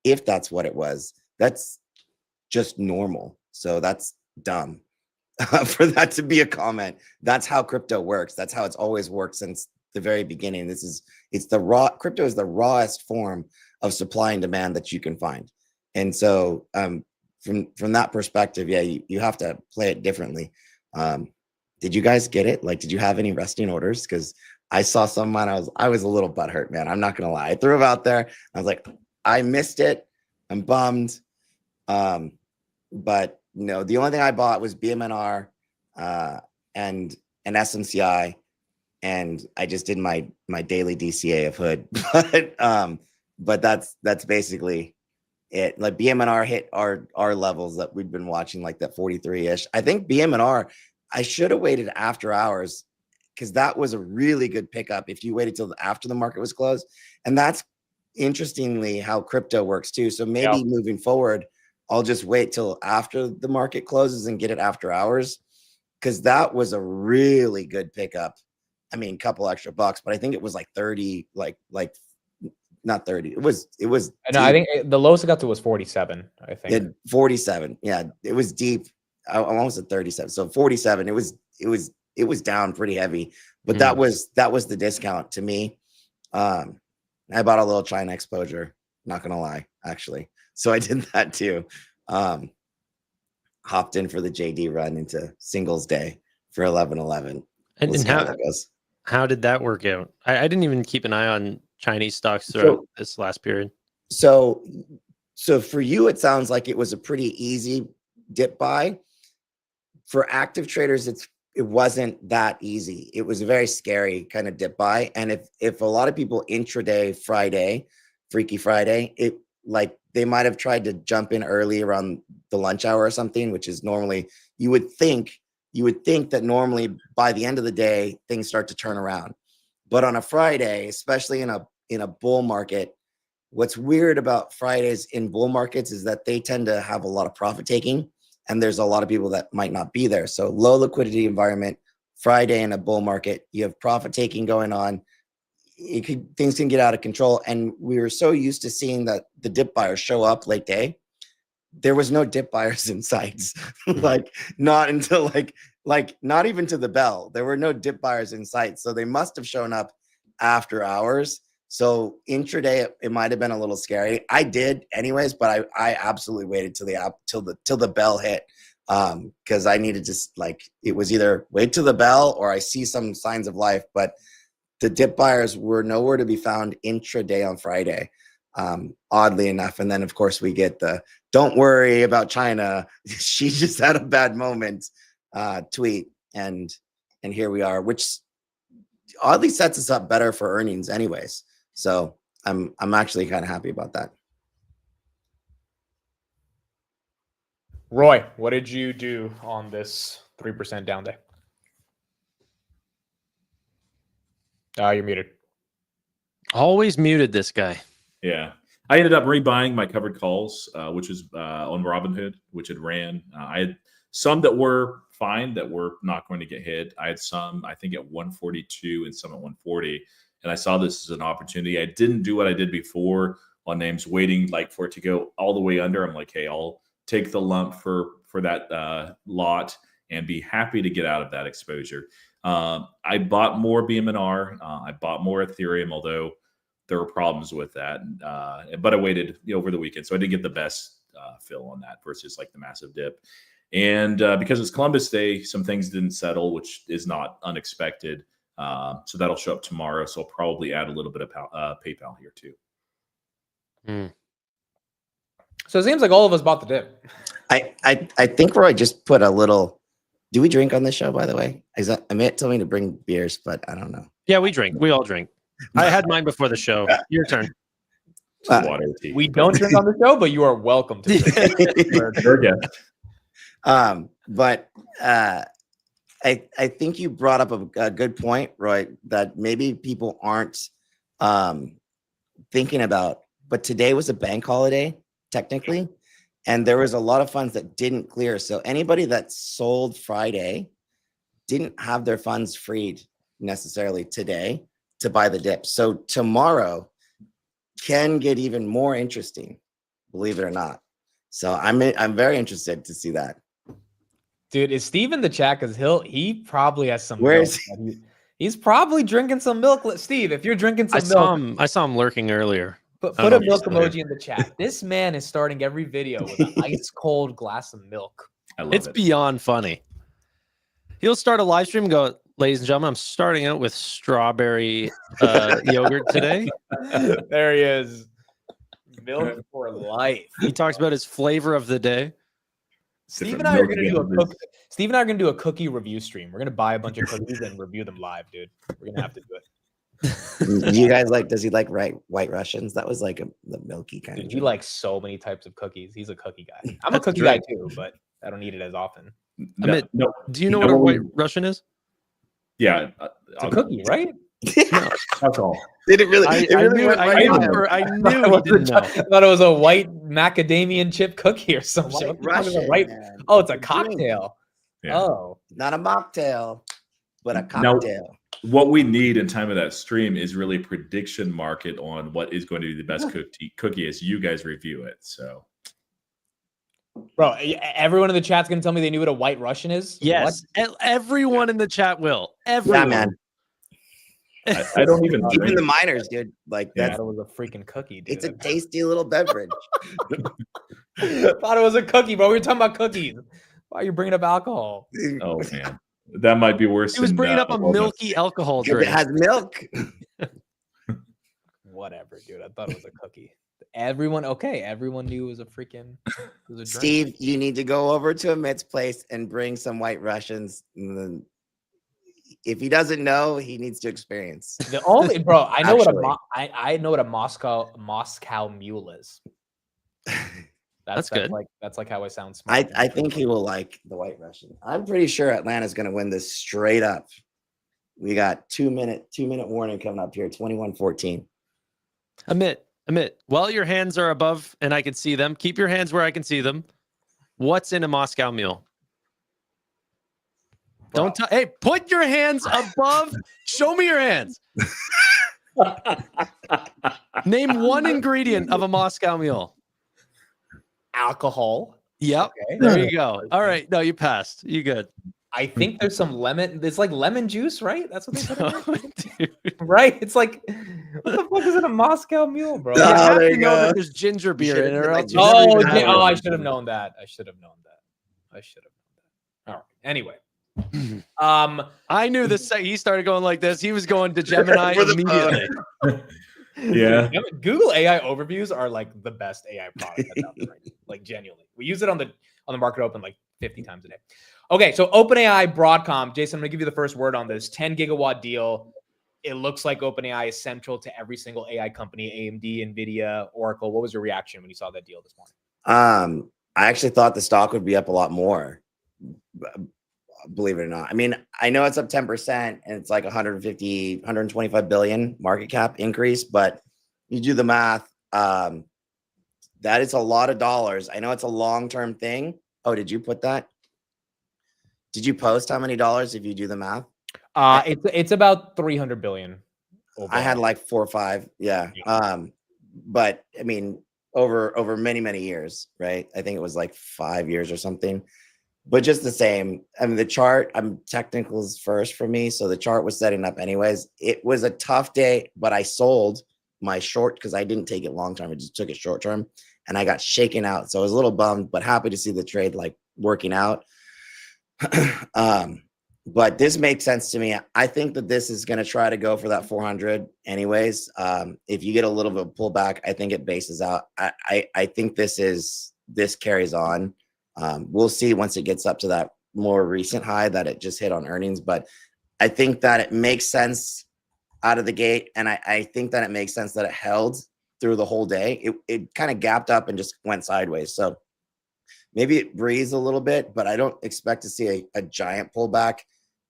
[SPEAKER 4] if that's what it was, that's just normal. So that's dumb. For that to be a comment. That's how crypto works. That's how it's always worked since the very beginning. Crypto is the rawest form of supply and demand that you can find. And so from that perspective, yeah, you have to play it differently. Did you guys get it? Like, did you have any resting orders? Because I saw someone, I was a little butthurt, man. I'm not gonna lie. I threw it out there. I was like, I missed it. I'm bummed. But no, the only thing I bought was BMNR and an SMCI, and I just did my daily DCA of Hood. But that's basically it. Like BMNR hit our levels that we've been watching, like that 43-ish. I think BMNR, I should have waited after hours, because that was a really good pickup if you waited till after the market was closed. And that's interestingly how crypto works too. So maybe moving forward, I'll just wait till after the market closes and get it after hours, because that was a really good pickup. I mean, a couple extra bucks, but I think it was like 30, like not 30. It was.
[SPEAKER 1] No, I think the lowest it got to was 47. I think.
[SPEAKER 4] Yeah, 47. Yeah, it was deep. I almost at 37. So 47. It was down pretty heavy, but that was the discount to me. I bought a little China exposure not gonna lie, actually. So I did that too. Hopped in for the JD run into singles day for 11-11.
[SPEAKER 3] And,
[SPEAKER 4] We'll
[SPEAKER 3] and
[SPEAKER 4] see how
[SPEAKER 3] how
[SPEAKER 4] that goes.
[SPEAKER 3] how did that work out? I didn't even keep an eye on Chinese stocks throughout this last period.
[SPEAKER 4] So for you, it sounds like it was a pretty easy dip buy. For active traders, it wasn't that easy. It was a very scary kind of dip buy. And if a lot of people intraday Friday, Freaky Friday, it like they might have tried to jump in early around the lunch hour or something, which is normally you would think that normally by the end of the day things start to turn around. But on a Friday, especially in a bull market, what's weird about Fridays in bull markets is that they tend to have a lot of profit taking, and there's a lot of people that might not be there. So low liquidity environment, Friday in a bull market, you have profit taking going on. Things can get out of control. And we were so used to seeing that the dip buyers show up late day. There was no dip buyers in sights, like not until like not even to the bell. There were no dip buyers in sight. So they must have shown up after hours. So intraday, it might have been a little scary. I did anyways, but I absolutely waited till the bell hit. Because I needed to it was either wait till the bell or I see some signs of life. But the dip buyers were nowhere to be found intraday on Friday, oddly enough. And then of course we get the "Don't worry about China. She just had a bad moment" tweet, and here we are, which oddly sets us up better for earnings, anyways. So I'm actually kind of happy about that.
[SPEAKER 1] Roy, what did you do on this 3% down day? You're muted.
[SPEAKER 3] Always muted this guy.
[SPEAKER 2] Yeah. I ended up rebuying my covered calls, which was on Robinhood, which had ran. I had some that were fine that were not going to get hit. I had some, I think, at 142 and some at 140. And I saw this as an opportunity. I didn't do what I did before on names, waiting like for it to go all the way under. I'm like, hey, I'll take the lump for that lot and be happy to get out of that exposure. I bought more BMNR. I bought more Ethereum, although there were problems with that. But I waited over the weekend, so I did get the best fill on that versus like the massive dip. And because it's Columbus Day, some things didn't settle, which is not unexpected. So that'll show up tomorrow. So I'll probably add a little bit of PayPal here too.
[SPEAKER 1] So it seems like all of us bought the dip.
[SPEAKER 4] I think Roy just put a little. Do we drink on this show, by the way? Amit told me to bring beers, but I don't know.
[SPEAKER 3] Yeah, we drink. We all drink. I had mine before the show. Your turn.
[SPEAKER 2] Water, tea.
[SPEAKER 1] We don't drink on the show, but you are welcome to drink.
[SPEAKER 4] But I think you brought up a good point, Roy, that maybe people aren't thinking about. But today was a bank holiday, technically, and there was a lot of funds that didn't clear. So anybody that sold Friday didn't have their funds freed necessarily today to buy the dip. So tomorrow can get even more interesting, believe it or not. So I'm very interested to see that.
[SPEAKER 1] Dude, is Steve in the chat? Because he probably has some.
[SPEAKER 4] Where
[SPEAKER 1] milk.
[SPEAKER 4] is he?
[SPEAKER 1] He's probably drinking some milk. Steve, if you're drinking some milk,
[SPEAKER 3] I saw him lurking earlier.
[SPEAKER 1] put a milk emoji in the chat. This man is starting every video with an ice cold glass of milk.
[SPEAKER 2] I love
[SPEAKER 3] It's
[SPEAKER 2] it.
[SPEAKER 3] beyond funny. He'll start a live stream and go, "Ladies and gentlemen, I'm starting out with strawberry yogurt today."
[SPEAKER 1] There he is. Milk for life.
[SPEAKER 3] He talks about his flavor of the day.
[SPEAKER 1] Steve and I are gonna do a cookie review stream. We're gonna buy a bunch of cookies and review them live, dude. We're gonna have to do it.
[SPEAKER 4] Do you guys does he like White Russians? That was like the milky kind
[SPEAKER 1] Dude,
[SPEAKER 4] of.
[SPEAKER 1] he likes so many types of cookies. He's a cookie guy. I'm a cookie guy too, but I don't eat it as often.
[SPEAKER 2] No,
[SPEAKER 3] Do you know what a White Russian is?
[SPEAKER 2] Yeah,
[SPEAKER 1] It's a cookie, right?
[SPEAKER 3] No.
[SPEAKER 2] that's all.
[SPEAKER 4] Did it really?
[SPEAKER 3] I knew he didn't know.
[SPEAKER 1] I thought it was a white macadamian chip cookie or something.
[SPEAKER 4] White Russian, man.
[SPEAKER 1] Oh, it's a
[SPEAKER 4] Drink.
[SPEAKER 1] cocktail.
[SPEAKER 2] Yeah.
[SPEAKER 1] Oh,
[SPEAKER 4] Not a mocktail, but a cocktail.
[SPEAKER 2] What we need in time of that stream is really a prediction market on what is going to be the best cookie as you guys review it. So,
[SPEAKER 1] bro, everyone in the chat's gonna tell me they knew what a White Russian is.
[SPEAKER 3] Yes, everyone in the chat will. Everyone.
[SPEAKER 4] Yeah, man.
[SPEAKER 2] I don't even
[SPEAKER 4] Even
[SPEAKER 2] drink.
[SPEAKER 4] the miners, dude. Like
[SPEAKER 1] I
[SPEAKER 4] that's
[SPEAKER 1] thought it was a freaking cookie, dude.
[SPEAKER 4] it's a tasty little beverage.
[SPEAKER 1] I thought it was a cookie, bro. We were talking about cookies. Why are you bringing up alcohol?
[SPEAKER 2] Oh man, that might be worse.
[SPEAKER 3] He was
[SPEAKER 2] than,
[SPEAKER 3] bringing up a
[SPEAKER 2] walnuts.
[SPEAKER 3] milky alcohol
[SPEAKER 4] If it
[SPEAKER 3] drink.
[SPEAKER 4] has milk.
[SPEAKER 1] Whatever, dude. I thought it was a cookie. Everyone knew it was a freaking drink.
[SPEAKER 4] Steve, you need to go over to Amit's place and bring some White Russians. And then if he doesn't know, he needs to experience.
[SPEAKER 1] The only bro, I know
[SPEAKER 4] Actually.
[SPEAKER 1] I know what a Moscow mule is.
[SPEAKER 3] That's good.
[SPEAKER 1] That's like how I sound smart.
[SPEAKER 4] I think he will like the White Russian. I'm pretty sure Atlanta's going to win this straight up. We got 2 minute warning coming up here. 21-14.
[SPEAKER 3] Amit, while your hands are above and I can see them, keep your hands where I can see them. What's in a Moscow Mule?
[SPEAKER 1] Bro.
[SPEAKER 3] Hey, put your hands above. Show me your hands. Name one ingredient of a Moscow Mule.
[SPEAKER 1] Alcohol.
[SPEAKER 3] Yep.
[SPEAKER 1] Okay.
[SPEAKER 3] There you go. All right. No, you passed. You good.
[SPEAKER 1] I think there's some lemon. It's like lemon juice, right? That's what they put in there?
[SPEAKER 3] Dude,
[SPEAKER 1] Right? It's like, what the fuck is in a Moscow Mule, bro?
[SPEAKER 3] you
[SPEAKER 4] Oh,
[SPEAKER 3] have
[SPEAKER 4] there
[SPEAKER 3] to
[SPEAKER 4] you
[SPEAKER 3] know
[SPEAKER 4] go.
[SPEAKER 3] that there's ginger beer
[SPEAKER 4] should've
[SPEAKER 3] in it.
[SPEAKER 4] been
[SPEAKER 3] Or
[SPEAKER 4] like
[SPEAKER 3] else
[SPEAKER 4] ginger
[SPEAKER 3] you never
[SPEAKER 1] Oh,
[SPEAKER 3] even have
[SPEAKER 1] I
[SPEAKER 3] it.
[SPEAKER 1] should have known that. All right. Anyway.
[SPEAKER 3] I knew the second he started going like this, he was going to Gemini
[SPEAKER 4] For the
[SPEAKER 3] immediately.
[SPEAKER 2] Yeah.
[SPEAKER 1] Google AI overviews are like the best AI product that's out there right now. Like genuinely. We use it on the market open like 50 times a day. Okay, so OpenAI Broadcom. Jason, I'm gonna give you the first word on this 10 gigawatt deal. It looks like OpenAI is central to every single AI company, AMD, Nvidia, Oracle. What was your reaction when you saw that deal this morning?
[SPEAKER 4] I actually thought the stock would be up a lot more. Believe it or not. I mean, I know it's up 10% and it's like 125 billion market cap increase, but you do the math. That is a lot of dollars. I know it's a long-term thing. Oh, did you put that? Did you post how many dollars if you do the math?
[SPEAKER 1] It's about 300 billion.
[SPEAKER 4] I had like 4 or 5. Yeah. But I mean, over many years, right? I think it was like 5 years or something. But just the same, I mean, the chart, technicals first for me. So the chart was setting up anyways. It was a tough day, but I sold my short because I didn't take it long term. I just took it short term and I got shaken out. So I was a little bummed, but happy to see the trade like working out. But this makes sense to me. I think that this is going to try to go for that 400 anyways. If you get a little bit of pullback, I think it bases out. I think this carries on. We'll see once it gets up to that more recent high that it just hit on earnings, but I think that it makes sense out of the gate. And I think that it makes sense that it held through the whole day. It kind of gapped up and just went sideways. So maybe it breathes a little bit, but I don't expect to see a giant pullback.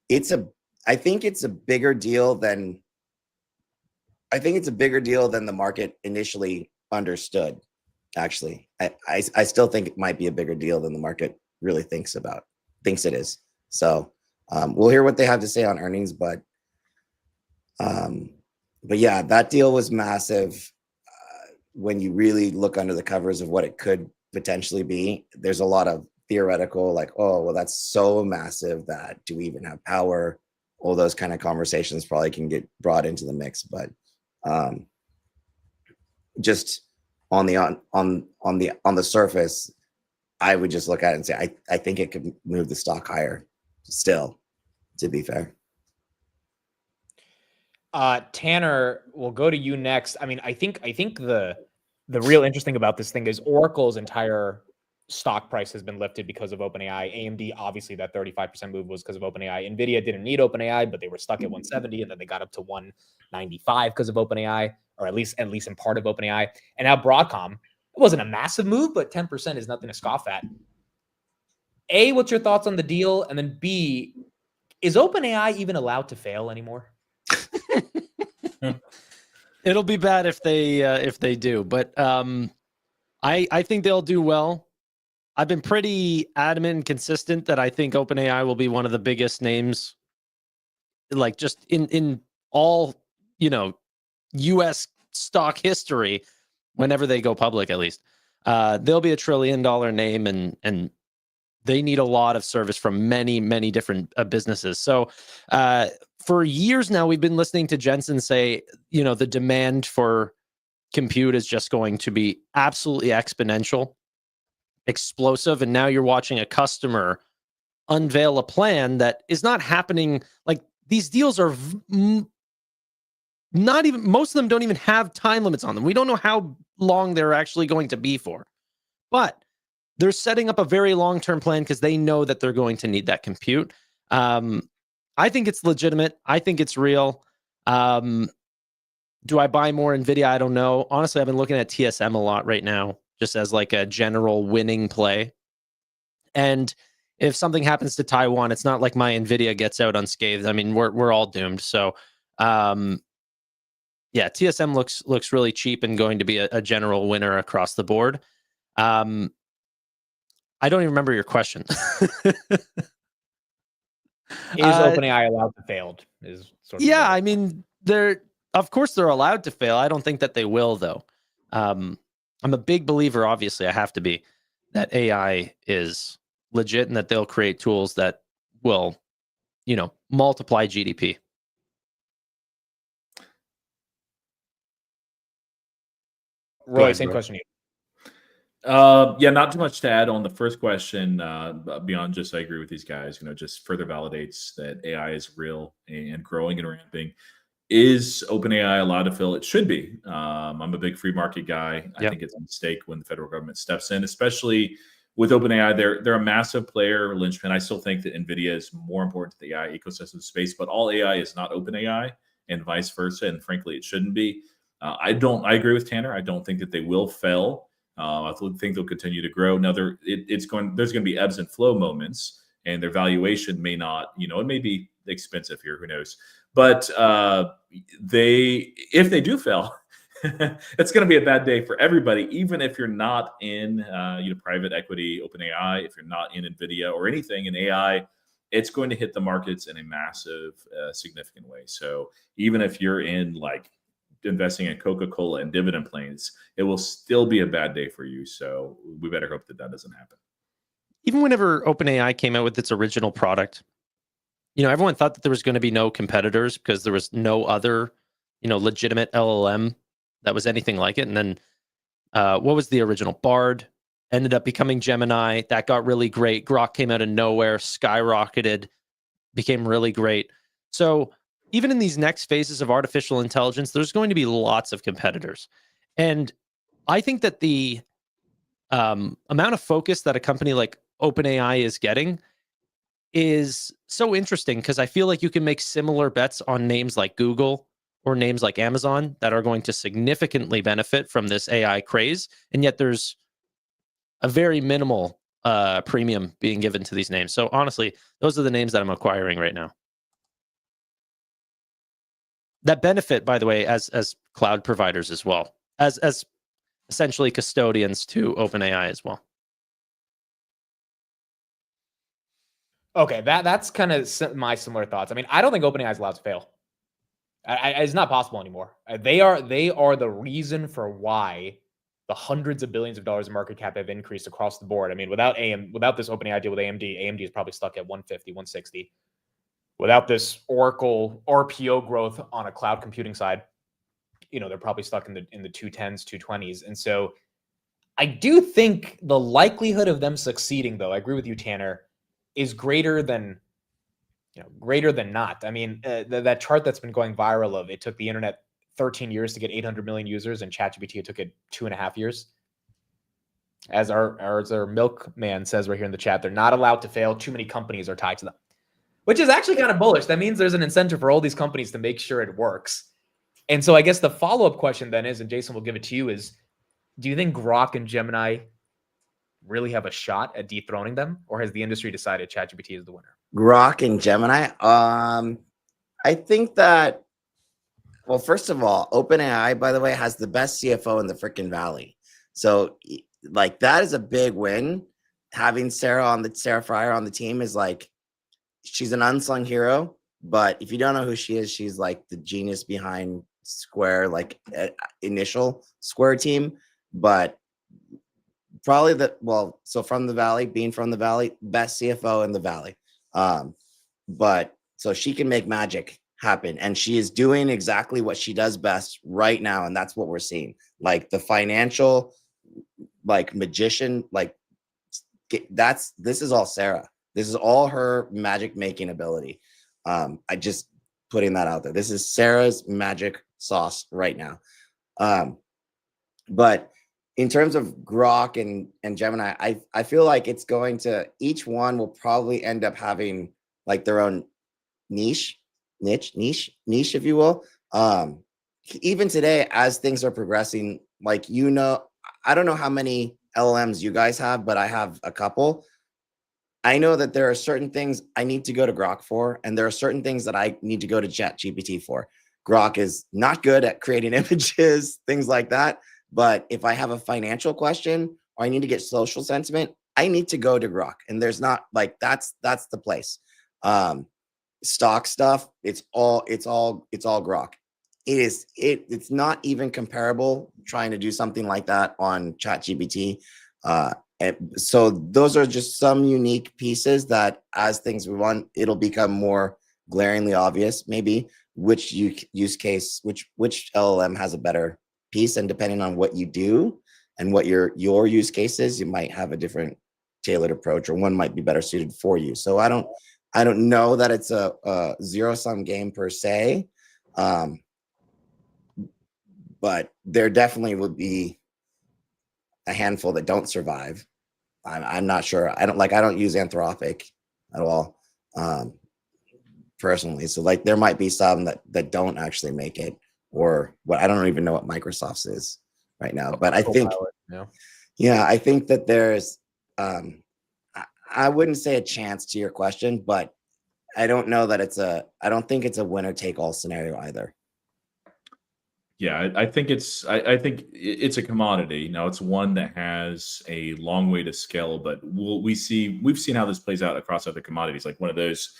[SPEAKER 4] I think it's a bigger deal than the market initially understood. Actually, I still think it might be a bigger deal than the market really thinks it is. So we'll hear what they have to say on earnings, but yeah, that deal was massive. When you really look under the covers of what it could potentially be, there's a lot of theoretical, like, oh, well, that's so massive that do we even have power? All those kind of conversations probably can get brought into the mix, but just on the surface, I would just look at it and say, I think it could move the stock higher still, to be fair.
[SPEAKER 1] Tanner, we'll go to you next. I mean, I think the real interesting about this thing is Oracle's entire stock price has been lifted because of OpenAI. AMD, obviously, that 35% move was because of OpenAI. Nvidia didn't need OpenAI, but they were stuck at 170, and then they got up to 195 because of OpenAI, or at least in part of OpenAI. And now Broadcom, it wasn't a massive move, but 10% is nothing to scoff at. A, what's your thoughts on the deal? And then B, is OpenAI even allowed to fail anymore?
[SPEAKER 3] It'll be bad if they do, but I think they'll do well. I've been pretty adamant and consistent that I think OpenAI will be one of the biggest names, like just in all, U.S. stock history, whenever they go public, at least. They'll be $1 trillion name, and they need a lot of service from many different businesses. So for years now, we've been listening to Jensen say, you know, the demand for compute is just going to be absolutely exponential, explosive. And now you're watching a customer unveil a plan that is not happening. Like, these deals are not even, most of them don't even have time limits on them. We don't know how long they're actually going to be for, but they're setting up a very long-term plan because they know that they're going to need that compute. I think it's legitimate. I think it's real. Do I buy more NVIDIA? I don't know. Honestly, I've been looking at TSM a lot right now, just as like a general winning play. And if something happens to Taiwan, it's not like my NVIDIA gets out unscathed. I mean, we're all doomed. So, yeah, TSM looks really cheap and going to be a general winner across the board. I don't even remember your question.
[SPEAKER 1] Is OpenAI allowed to fail? Is sort of
[SPEAKER 3] yeah, I mean, of course they're allowed to fail. I don't think that they will, though. I'm a big believer, obviously, I have to be, that AI is legit and that they'll create tools that will, you know, multiply GDP.
[SPEAKER 1] Roy, same question to you.
[SPEAKER 2] Yeah, not too much to add on the first question. Beyond just, I agree with these guys. You know, just further validates that AI is real and growing and ramping. Is OpenAI allowed to fail? It should be. I'm a big free market guy. I think it's a mistake when the federal government steps in, especially with OpenAI. They're a massive player, linchpin. I still think that NVIDIA is more important to the AI ecosystem space, but all AI is not OpenAI, and vice versa. And frankly, it shouldn't be. I agree with Tanner. I don't think that they will fail. I think they'll continue to grow. Now, there's going to be ebbs and flow moments, and their valuation may not, you know, it may be expensive here. Who knows? But if they do fail, it's going to be a bad day for everybody. Even if you're not in, private equity, OpenAI, if you're not in NVIDIA or anything in AI, it's going to hit the markets in a massive, significant way. So even if you're in like investing in Coca-Cola and dividend planes, it will still be a bad day for you. So we better hope that doesn't happen.
[SPEAKER 3] Even whenever OpenAI came out with its original product, you know, everyone thought that there was going to be no competitors because there was no other, you know, legitimate LLM that was anything like it. And then what was the original? Bard ended up becoming Gemini. That got really great. Grok came out of nowhere, skyrocketed, became really great. So even in these next phases of artificial intelligence, there's going to be lots of competitors. And I think that the amount of focus that a company like OpenAI is getting is so interesting because I feel like you can make similar bets on names like Google or names like Amazon that are going to significantly benefit from this AI craze. And yet there's a very minimal premium being given to these names. So honestly, those are the names that I'm acquiring right now. That benefit, by the way, as cloud providers as well, as essentially custodians to OpenAI as well.
[SPEAKER 1] Okay, that's kind of my similar thoughts. I mean, I don't think OpenAI is allowed to fail. It's not possible anymore. They are the reason for why the hundreds of billions of dollars in market cap have increased across the board. I mean, without this OpenAI deal with AMD is probably stuck at 150, 160. Without this Oracle RPO growth on a cloud computing side, you know, they're probably stuck in the 210s, 220s. And so I do think the likelihood of them succeeding, though, I agree with you, Tanner, is greater than not. I mean, that chart that's been going viral of it took the internet 13 years to get 800 million users, and ChatGPT, it took it 2.5 years. As our milkman says right here in the chat, they're not allowed to fail. Too many companies are tied to them, which is actually kind of bullish. That means there's an incentive for all these companies to make sure it works. And so I guess the follow-up question then is, and Jason will give it to you, is do you think Grok and Gemini really have a shot at dethroning them, or has the industry decided ChatGPT is the winner?
[SPEAKER 4] Grok and Gemini. I think that, well, first of all, OpenAI, by the way, has the best CFO in the freaking valley. So like that is a big win. Having Sarah Fryer on the team is like, she's an unsung hero, but if you don't know who she is, she's like the genius behind Square, like initial Square team, but probably so from the valley, being from the valley, best CFO in the valley. But so she can make magic happen. And she is doing exactly what she does best right now. And that's what we're seeing. Like the financial, like magician, like this is all Sarah. This is all her magic making ability. I just putting that out there. This is Sarah's magic sauce right now. But in terms of Grok and Gemini, I feel like it's going to, each one will probably end up having like their own niche, if you will. Even today, as things are progressing, like, you know, I don't know how many LLMs you guys have, but I have a couple. I know that there are certain things I need to go to Grok for, and there are certain things that I need to go to ChatGPT for. Grok is not good at creating images, things like that. But if I have a financial question or I need to get social sentiment, I need to go to Grok. And there's not like, that's the place. Stock stuff, it's all Grok. It's not even comparable trying to do something like that on ChatGPT. So those are just some unique pieces that, as things move on, it'll become more glaringly obvious, maybe which use case, which LLM has a better piece, and depending on what you do and what your use case is, you might have a different tailored approach, or one might be better suited for you. So I don't know that it's a zero-sum game per se, but there definitely will be a handful that don't survive. I'm not sure. I don't use Anthropic at all, personally. So like there might be some that don't actually make it, or what, I don't even know what Microsoft's is right now. But I think, I think that there's, I wouldn't say a chance to your question, but I don't know that I don't think it's a winner take all scenario either.
[SPEAKER 2] Yeah, I think it's a commodity. Now, it's one that has a long way to scale, but we've seen how this plays out across other commodities. Like one of those,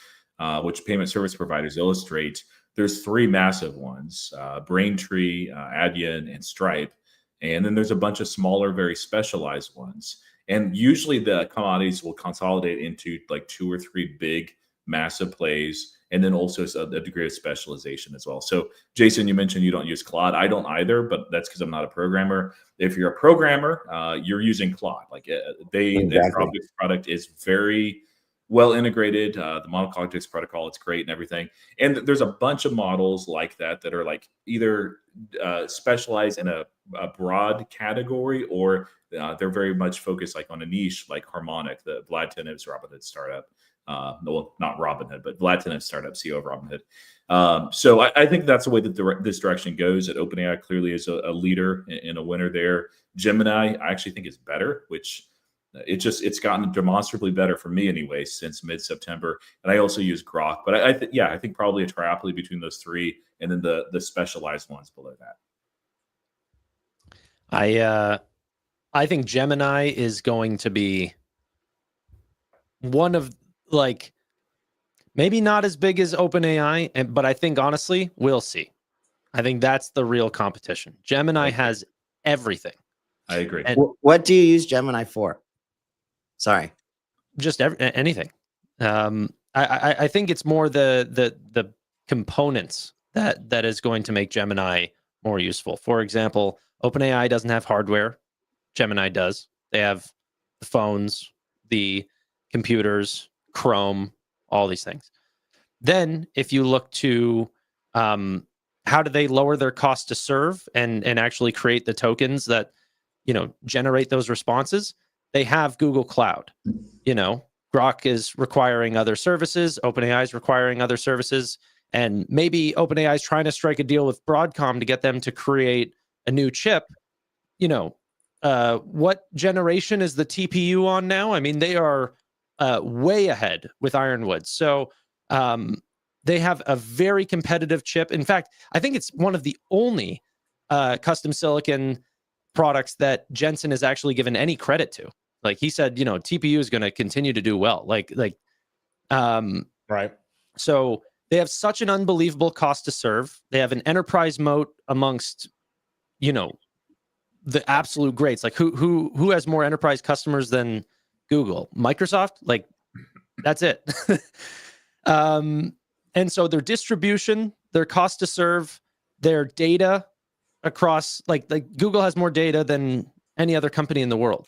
[SPEAKER 2] which payment service providers illustrate. There's three massive ones: Braintree, Adyen, and Stripe, and then there's a bunch of smaller, very specialized ones. And usually, the commodities will consolidate into like two or three big, massive plays, and then also a degree of specialization as well. So, Jason, you mentioned you don't use Claude. I don't either, but that's because I'm not a programmer. If you're a programmer, you're using Claude. Like the Robinhood product is very well integrated. The model context protocol, it's great and everything. And there's a bunch of models like that are like either specialized in a broad category, or they're very much focused like on a niche, like Harmonic, the Vlad Tenev's Robinhood startup. Well, not Robinhood, but Vlad Tenev's startup, CEO of Robinhood. So I think that's the way that this direction goes. That OpenAI clearly is a leader and a winner there. Gemini, I actually think is better, which it's gotten demonstrably better for me anyway since mid-September. And I also use Grok, but I think probably a triopoly between those three, and then the specialized ones below that.
[SPEAKER 3] I think Gemini is going to be one of, like, maybe not as big as OpenAI, but I think honestly, we'll see. I think that's the real competition. Gemini has everything.
[SPEAKER 2] I agree.
[SPEAKER 3] And
[SPEAKER 4] what do you use Gemini for? Sorry,
[SPEAKER 3] just anything. I think it's more the components that is going to make Gemini more useful. For example, OpenAI doesn't have hardware. Gemini does. They have the phones, the computers, Chrome, all these things. Then if you look to how do they lower their cost to serve and actually create the tokens that, generate those responses, they have Google Cloud. Grok is requiring other services, OpenAI is requiring other services, and maybe OpenAI is trying to strike a deal with Broadcom to get them to create a new chip. What generation is the TPU on now? I mean, they are way ahead with Ironwood. So they have a very competitive chip. In fact, I think it's one of the only custom silicon products that Jensen has actually given any credit to. Like he said, TPU is going to continue to do well.
[SPEAKER 1] Right.
[SPEAKER 3] So they have such an unbelievable cost to serve. They have an enterprise moat amongst, the absolute greats. Like who has more enterprise customers than Google? Microsoft? Like that's it. And And so their distribution, their cost to serve, their data across like Google has more data than any other company in the world.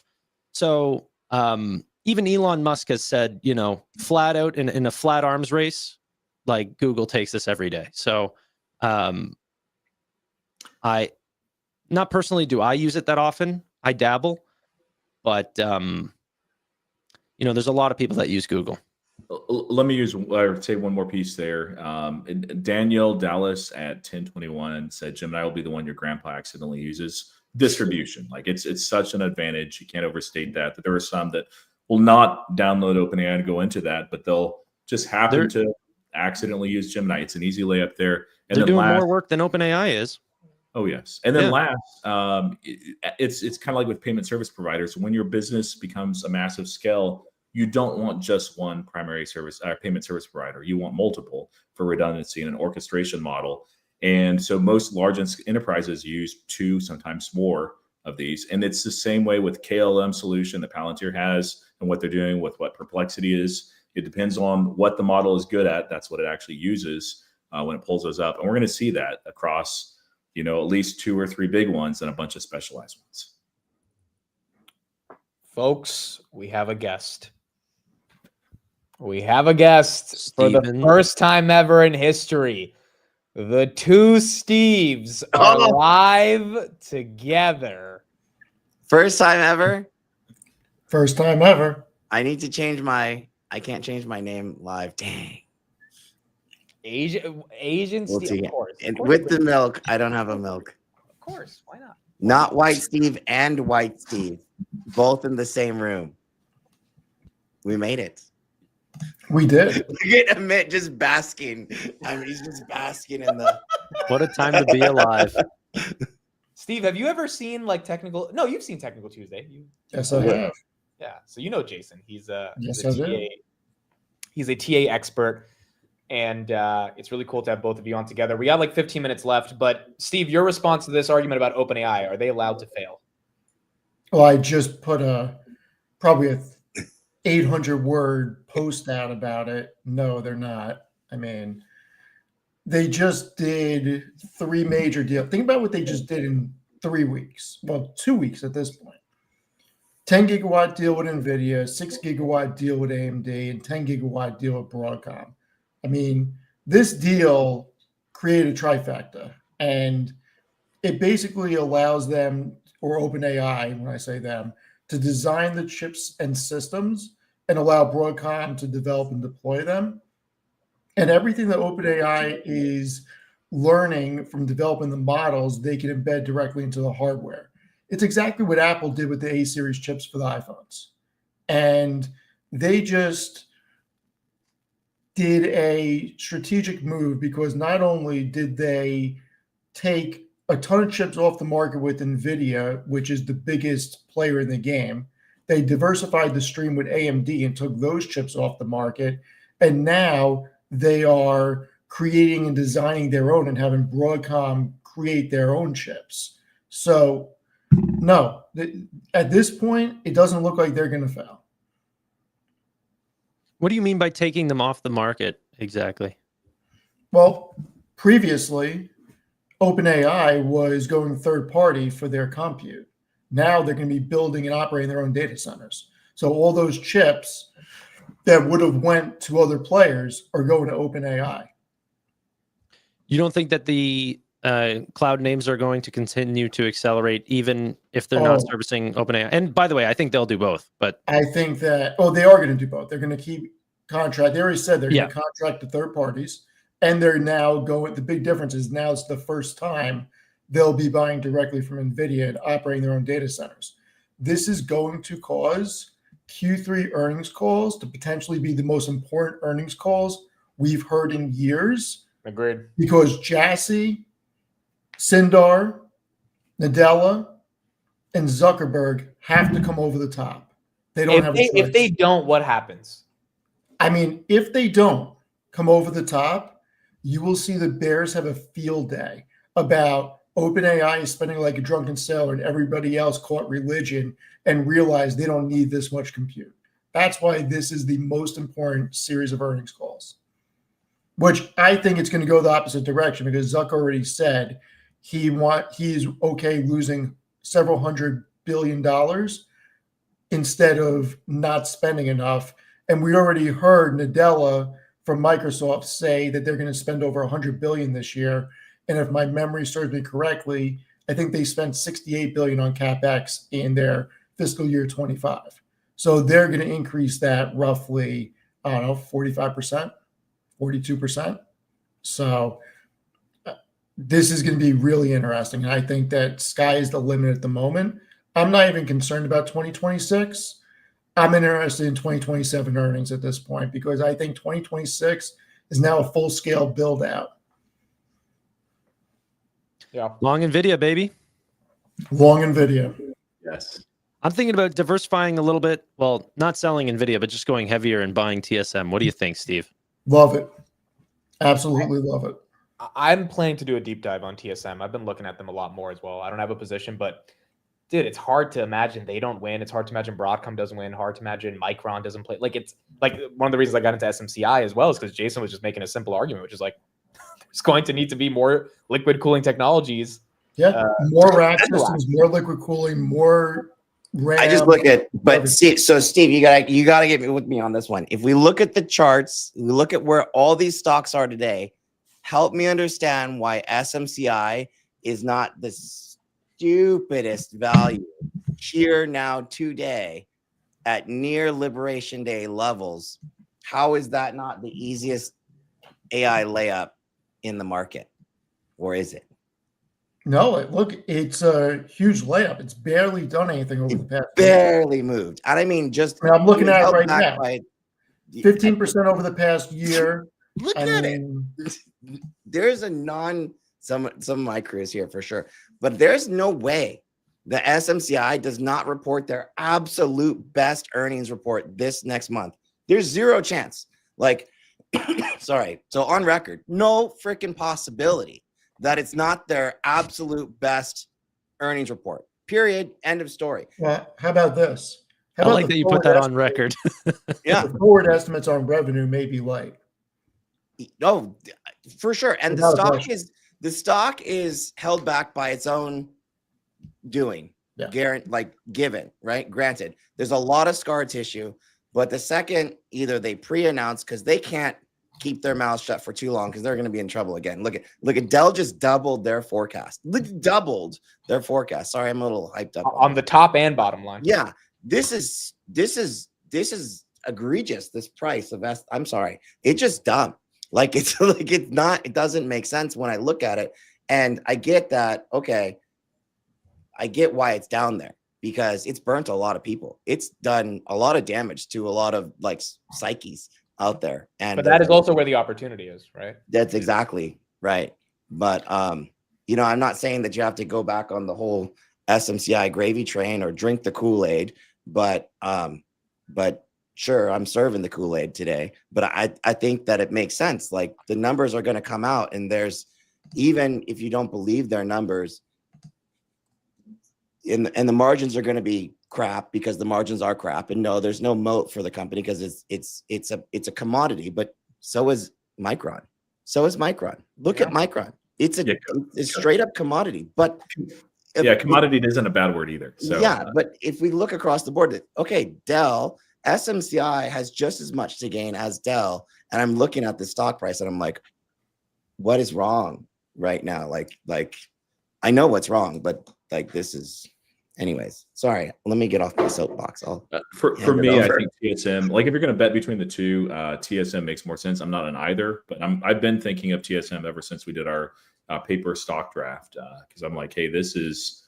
[SPEAKER 3] So even Elon Musk has said, you know, flat out in a flat arms race, like Google takes this every day. So I not personally do I use it that often. I dabble, but you know, there's a lot of people that use Google.
[SPEAKER 2] Let me say one more piece there. Danielle Dallas at 1021 said, Gemini will be the one your grandpa accidentally uses. Distribution. Like it's such an advantage. You can't overstate that. But there are some that will not download OpenAI to go into that, but they'll just happen to accidentally use Gemini. It's an easy layup there. And
[SPEAKER 3] they're
[SPEAKER 2] then
[SPEAKER 3] doing more work than OpenAI is.
[SPEAKER 2] Oh, yes. And then it's kind of like with payment service providers. When your business becomes a massive scale, you don't want just one primary service payment service provider. You want multiple for redundancy and an orchestration model. And so most large enterprises use 2, sometimes more of these. And it's the same way with KLM solution that Palantir has and what they're doing with what Perplexity is. It depends on what the model is good at. That's what it actually uses when it pulls those up. And we're going to see that across, you know, at least 2 or 3 big ones and a bunch of specialized ones.
[SPEAKER 1] Folks, we have a guest. We have a guest
[SPEAKER 3] Steven.
[SPEAKER 1] for the first time ever in history. The 2 Steves are live together.
[SPEAKER 4] First time ever.
[SPEAKER 5] First time ever.
[SPEAKER 4] I need to change I can't change my name live. Dang.
[SPEAKER 1] Asian
[SPEAKER 4] We'll
[SPEAKER 1] Steve, of course.
[SPEAKER 4] And with the milk, I don't have a milk.
[SPEAKER 1] Of course, why not?
[SPEAKER 4] Not White Steve and White Steve, both in the same room. We made it.
[SPEAKER 5] We did.
[SPEAKER 4] Look at Amit just basking. I mean, he's just basking in the.
[SPEAKER 3] What a time to be alive.
[SPEAKER 1] Steve, have you ever seen like technical? No, you've seen Technical Tuesday.
[SPEAKER 5] Yes, I have.
[SPEAKER 1] Yeah, so you know Jason. He's a
[SPEAKER 5] do.
[SPEAKER 1] He's a TA expert, and it's really cool to have both of you on together. We got like 15 minutes left, but Steve, your response to this argument about OpenAI: are they allowed to fail?
[SPEAKER 5] Well, I just put probably a 800-word post out about it. No, they're not. I mean, they just did 3 major deals. Think about what they just did in 3 weeks. Well, 2 weeks at this point. 10 gigawatt deal with NVIDIA, 6 gigawatt deal with AMD, and 10 gigawatt deal with Broadcom. I mean, this deal created a trifecta, and it basically allows them, or OpenAI, when I say them, to design the chips and systems and allow Broadcom to develop and deploy them. And everything that OpenAI is learning from developing the models, they can embed directly into the hardware. It's exactly what Apple did with the A-series chips for the iPhones. And they just did a strategic move because not only did they take a ton of chips off the market with NVIDIA, which is the biggest player in the game. They diversified the stream with AMD and took those chips off the market. And now they are creating and designing their own and having Broadcom create their own chips. So, no, at this point, it doesn't look like they're going to fail.
[SPEAKER 3] What do you mean by taking them off the market exactly?
[SPEAKER 5] Well, previously, OpenAI was going third party for their compute. Now they're going to be building and operating their own data centers. So all those chips that would have went to other players are going to OpenAI.
[SPEAKER 3] You don't think that the cloud names are going to continue to accelerate even if they're not servicing OpenAI? And by the way, I think they'll do both. But
[SPEAKER 5] I think that, they are going to do both. They're going to keep contract. They already said they're going to contract to third parties. And they're now going, the big difference is now it's the first time they'll be buying directly from NVIDIA and operating their own data centers. This is going to cause Q3 earnings calls to potentially be the most important earnings calls we've heard in years.
[SPEAKER 1] Agreed.
[SPEAKER 5] Because Jassy, Sundar, Nadella, and Zuckerberg have to come over the top. They don't have a choice.
[SPEAKER 1] If they don't, what happens?
[SPEAKER 5] I mean, if they don't come over the top, you will see the bears have a field day about OpenAI is spending like a drunken sailor and everybody else caught religion and realized they don't need this much compute. That's why this is the most important series of earnings calls. which I think it's going to go the opposite direction because Zuck already said he's okay losing several $100 billion instead of not spending enough. And we already heard Nadella from Microsoft say that they're going to spend over $100 billion this year. And if my memory serves me correctly, I think they spent $68 billion on CapEx in their fiscal year 25. So they're going to increase that roughly, I don't know, 45%, 42%. So this is going to be really interesting. And I think that sky is the limit at the moment. I'm not even concerned about 2026. I'm interested in 2027 earnings at this point because I think 2026 is now a full-scale build-out.
[SPEAKER 1] Yeah.
[SPEAKER 3] Long NVIDIA, baby.
[SPEAKER 5] Long NVIDIA.
[SPEAKER 2] Yes.
[SPEAKER 3] I'm thinking about diversifying a little bit. Well, not selling NVIDIA, but just going heavier and buying TSM. What do you think, Steve?
[SPEAKER 5] Love it. Absolutely love it.
[SPEAKER 1] I'm planning to do a deep dive on TSM. I've been looking at them a lot more as well. I don't have a position, but dude, it's hard to imagine they don't win. It's hard to imagine Broadcom doesn't win. Hard to imagine Micron doesn't play. Like, it's like one of the reasons I got into SMCI as well is because Jason was just making a simple argument, which is like, there's going to need to be more liquid cooling technologies.
[SPEAKER 5] Yeah, more rack systems, more liquid cooling, more RAM.
[SPEAKER 4] I just look at, but Steve, you gotta get me with me on this one. If we look at the charts, we look at where all these stocks are today, help me understand why SMCI is not the stupidest value here now today at near Liberation Day levels. How is that not the easiest AI layup in the market, or is it?
[SPEAKER 5] No, it's a huge layup. It's barely done anything over the past.
[SPEAKER 4] Barely moved. And I mean, just
[SPEAKER 5] I'm looking at it right now. 15% over the past year.
[SPEAKER 4] Look at it. There's some of my crews here for sure, but there's no way the SMCI does not report their absolute best earnings report this next month. There's zero chance. Like, sorry. So on record, no freaking possibility that it's not their absolute best earnings report. Period. End of story.
[SPEAKER 5] Well, how about this?
[SPEAKER 3] I like that you put that on record.
[SPEAKER 5] Yeah. The forward estimates on revenue may be light.
[SPEAKER 4] No, for sure. And the stock is held back by its own doing. Yeah. Given, right? Granted, there's a lot of scar tissue, but the second either they pre-announce because they can't keep their mouths shut for too long because they're going to be in trouble again. Look at Dell just doubled their forecast. Sorry, I'm a little hyped up
[SPEAKER 1] on the top and bottom line.
[SPEAKER 4] Yeah, this is egregious. This price of I'm sorry, it's just dumb. Like it's not. It doesn't make sense when I look at it, and I get that. Okay, I get why it's down there because it's burnt a lot of people. It's done a lot of damage to a lot of like psyches out there. But
[SPEAKER 1] that is also where the opportunity is, right?
[SPEAKER 4] That's exactly right. But I'm not saying that you have to go back on the whole SMCI gravy train or drink the Kool-Aid, but sure, I'm serving the Kool-Aid today. But I think that it makes sense. Like the numbers are going to come out, and there's, even if you don't believe their numbers, and the margins are going to be crap because the margins are crap. And no, there's no moat for the company because it's a commodity. But so is Micron. Look at Micron. It's a straight up commodity. But
[SPEAKER 2] commodity isn't a bad word either. So
[SPEAKER 4] but if we look across the board, okay, Dell, SMCI has just as much to gain as Dell. And I'm looking at the stock price and I'm like, what is wrong right now? Like I know what's wrong, but like this is. Anyways, sorry. Let me get off my soapbox.
[SPEAKER 2] For me, I think TSM. Like if you're going to bet between the two, TSM makes more sense. I'm not an either, but I've been thinking of TSM ever since we did our paper stock draft because I'm like, hey, this is.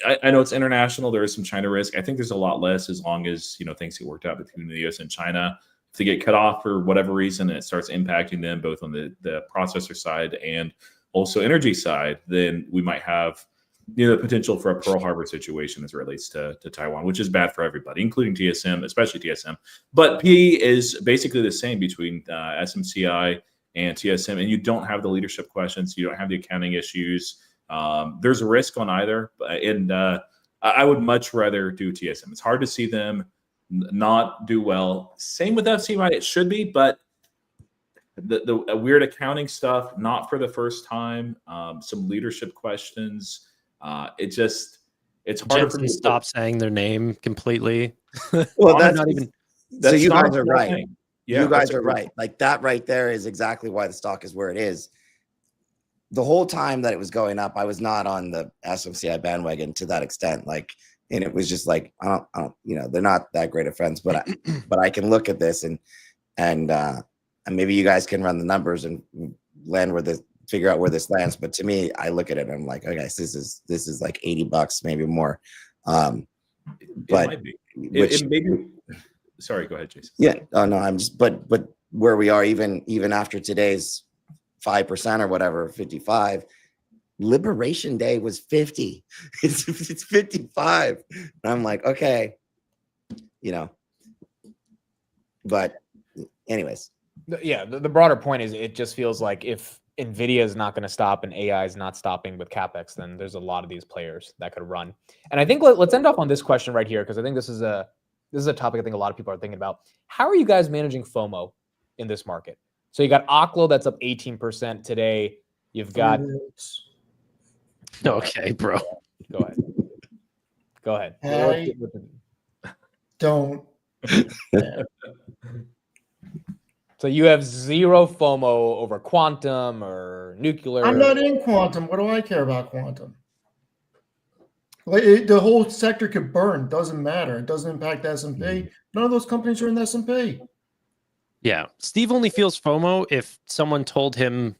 [SPEAKER 2] I know it's international. There is some China risk. I think there's a lot less as long as things get worked out between the U.S. and China. If they get cut off for whatever reason and it starts impacting them both on the processor side and also energy side, then we might have. The potential for a Pearl Harbor situation as it relates to Taiwan, which is bad for everybody, including TSM, especially TSM. But P is basically the same between SMCI and TSM, and you don't have the leadership questions. You don't have the accounting issues. There's a risk on either, and I would much rather do TSM. It's hard to see them not do well. Same with FCY. It should be, but the weird accounting stuff, not for the first time. Some leadership questions. It's harder for
[SPEAKER 3] Jensen
[SPEAKER 2] me to
[SPEAKER 3] stop saying their name completely.
[SPEAKER 4] Well,
[SPEAKER 3] Honor
[SPEAKER 4] that's
[SPEAKER 3] not even.
[SPEAKER 4] so you
[SPEAKER 2] not
[SPEAKER 4] guys
[SPEAKER 2] a
[SPEAKER 4] are
[SPEAKER 2] small
[SPEAKER 4] right.
[SPEAKER 2] thing.
[SPEAKER 4] You
[SPEAKER 2] that's
[SPEAKER 4] guys
[SPEAKER 2] a
[SPEAKER 4] are
[SPEAKER 2] great-
[SPEAKER 4] right. Like that right there is exactly why the stock is where it is. The whole time that it was going up, I was not on the SMCI bandwagon to that extent. Like, and it was just like, I don't, they're not that great of friends, but I can look at this and maybe you guys can run the numbers and figure out where this lands. But to me, I look at it and I'm like, okay, this is like $80, maybe more. But
[SPEAKER 2] it might be. It maybe. Sorry, go ahead, Jason.
[SPEAKER 4] Yeah. Oh no, I'm just but where we are even after today's 5% or whatever, 55. Liberation Day was 50. It's 55. And I'm like, okay, But anyways.
[SPEAKER 1] Yeah, the broader point is it just feels like if NVIDIA is not going to stop and AI is not stopping with CapEx, then there's a lot of these players that could run. And I think let's end off on this question right here, because I think this is a topic I think a lot of people are thinking about. How are you guys managing FOMO in this market? So you got Oklo that's up 18% today. You've got.
[SPEAKER 3] Okay, bro.
[SPEAKER 1] Go ahead.
[SPEAKER 5] I don't.
[SPEAKER 1] So you have zero FOMO over quantum or nuclear.
[SPEAKER 5] I'm not in quantum. What do I care about quantum? Like the whole sector could burn. Doesn't matter. It doesn't impact the S&P. None of those companies are in the S&P.
[SPEAKER 3] Yeah. Steve only feels FOMO if someone told him,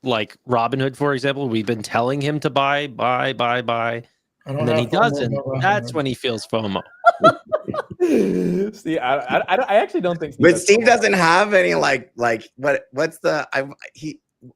[SPEAKER 3] like Robinhood, for example, we've been telling him to buy, and then he doesn't. That's when he feels FOMO.
[SPEAKER 1] See, I actually don't think.
[SPEAKER 4] But Steve doesn't have any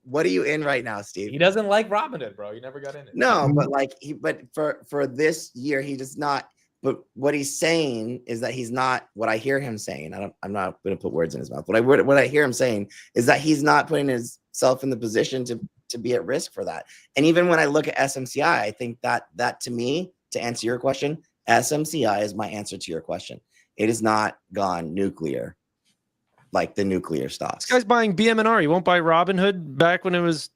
[SPEAKER 4] what are you in right now, Steve?
[SPEAKER 1] He doesn't like Robinhood, bro. He never got in it.
[SPEAKER 4] No, but for this year he does not. But what he's saying is that he's not. What I hear him saying, I'm not going to put words in his mouth. What I hear him saying is that he's not putting himself in the position to be at risk for that. And even when I look at SMCI, I think that to me, to answer your question, SMCI is my answer to your question. It is not gone nuclear, like the nuclear stocks.
[SPEAKER 3] This guy's buying BM&R. He won't buy Robinhood back when it was,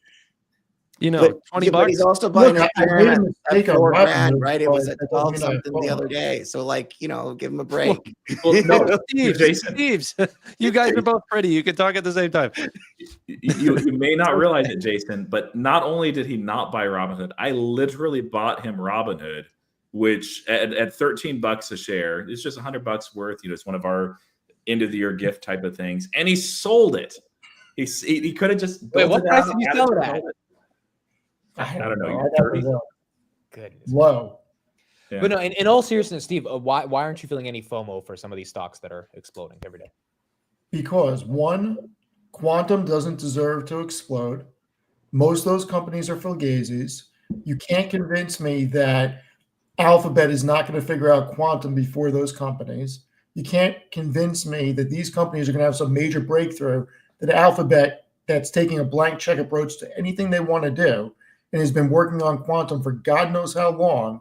[SPEAKER 3] $20
[SPEAKER 4] But he's also buying at $4,000, right? It was at 12 something the other day. So give him a break.
[SPEAKER 2] Well, no,
[SPEAKER 3] Steve's. You guys are both pretty. You can talk at the same time.
[SPEAKER 2] You may not realize it, Jason, but not only did he not buy Robinhood, I literally bought him Robinhood, which at $13 a share, it's just $100 worth. It's one of our end of the year gift type of things, and he sold it. He could have just
[SPEAKER 1] wait. What price did you sell it at?
[SPEAKER 2] I don't know. 30.
[SPEAKER 1] Goodness.
[SPEAKER 5] Low.
[SPEAKER 2] Yeah.
[SPEAKER 1] But no, in all seriousness, Steve, why aren't you feeling any FOMO for some of these stocks that are exploding every day?
[SPEAKER 5] Because one, quantum doesn't deserve to explode. Most of those companies are fugazis. You can't convince me that Alphabet is not going to figure out quantum before those companies. You can't convince me that these companies are going to have some major breakthrough, that Alphabet, that's taking a blank check approach to anything they want to do and has been working on quantum for God knows how long.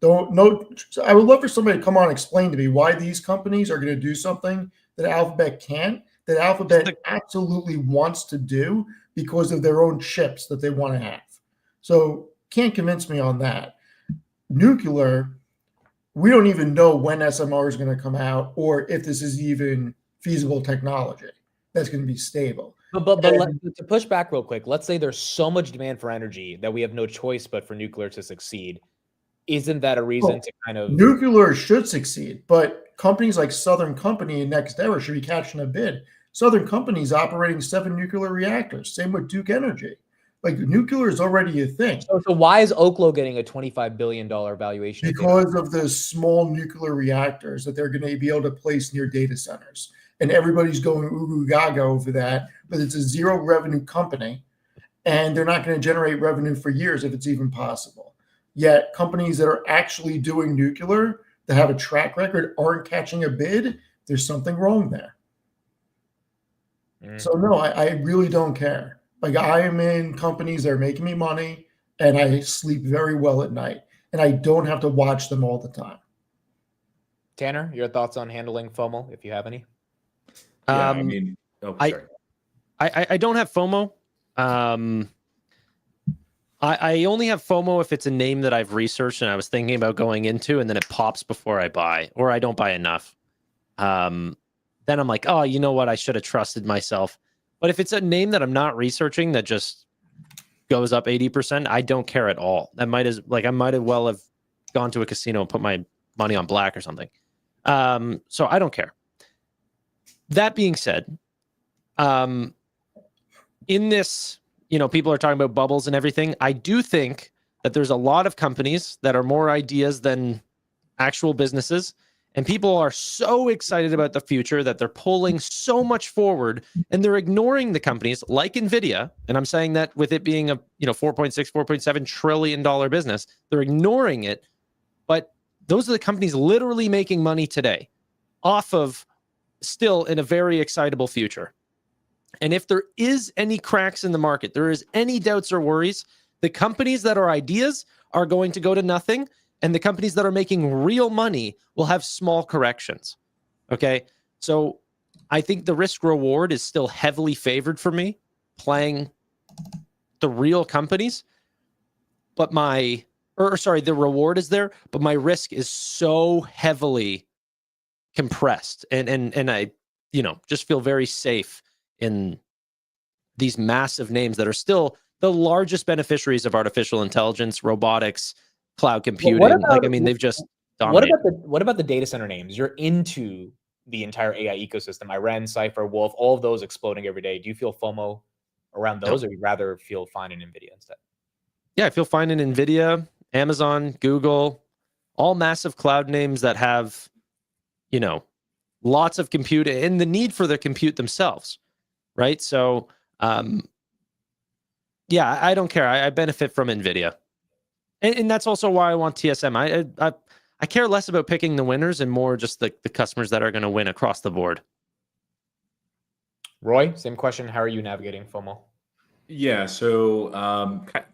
[SPEAKER 5] I would love for somebody to come on and explain to me why these companies are going to do something that Alphabet can't, that Alphabet absolutely wants to do because of their own chips that they want to have. So can't convince me on that. Nuclear, we don't even know when SMR is going to come out or if this is even feasible technology that's going to be stable.
[SPEAKER 1] But to push back real quick, let's say there's so much demand for energy that we have no choice but for nuclear to succeed. Isn't that a reason to kind of...
[SPEAKER 5] Nuclear should succeed, but companies like Southern Company and NextEra should be catching a bid. Southern Company is operating 7 nuclear reactors. Same with Duke Energy. Like nuclear is already a thing.
[SPEAKER 1] So why is Oklo getting a $25 billion valuation?
[SPEAKER 5] Because of the small nuclear reactors that they're going to be able to place near data centers. And everybody's going ooh gaga over that, but it's a zero revenue company and they're not going to generate revenue for years if it's even possible. Yet companies that are actually doing nuclear that have a track record aren't catching a bid. There's something wrong there. So no, I really don't care. Like I am in companies that are making me money and I sleep very well at night and I don't have to watch them all the time.
[SPEAKER 1] Tanner, your thoughts on handling FOMO, if you have any?
[SPEAKER 2] Yeah, sorry.
[SPEAKER 3] I don't have FOMO. I only have FOMO if it's a name that I've researched and I was thinking about going into, and then it pops before I buy, or I don't buy enough. Then I'm like, oh, you know what? I should have trusted myself. But if it's a name that I'm not researching that just goes up 80%, I don't care at all. I might as well have gone to a casino and put my money on black or something. So I don't care. That being said, in this, people are talking about bubbles and everything. I do think that there's a lot of companies that are more ideas than actual businesses. And people are so excited about the future that they're pulling so much forward, and they're ignoring the companies like Nvidia. And I'm saying that with it being a $4.7 trillion business, they're ignoring it. But those are the companies literally making money today off of still in a very excitable future. And if there is any cracks in the market, there is any doubts or worries, the companies that are ideas are going to go to nothing. And the companies that are making real money will have small corrections. Okay. So I think the risk reward is still heavily favored for me playing the real companies. But the reward is there, but my risk is so heavily compressed. And I, just feel very safe in these massive names that are still the largest beneficiaries of artificial intelligence, robotics, cloud computing. They've just dominated.
[SPEAKER 1] What about the data center names? You're into the entire AI ecosystem. Iran, Cypher, Wolf, all of those exploding every day. Do you feel FOMO around those, or you'd rather feel fine in Nvidia instead?
[SPEAKER 3] Yeah, I feel fine in Nvidia, Amazon, Google, all massive cloud names that have, lots of compute and the need for the compute themselves, right? So, yeah, I don't care. I benefit from Nvidia. And that's also why I want TSM. I care less about picking the winners and more just the customers that are going to win across the board.
[SPEAKER 1] Roy, same question. How are you navigating FOMO?
[SPEAKER 2] Yeah, so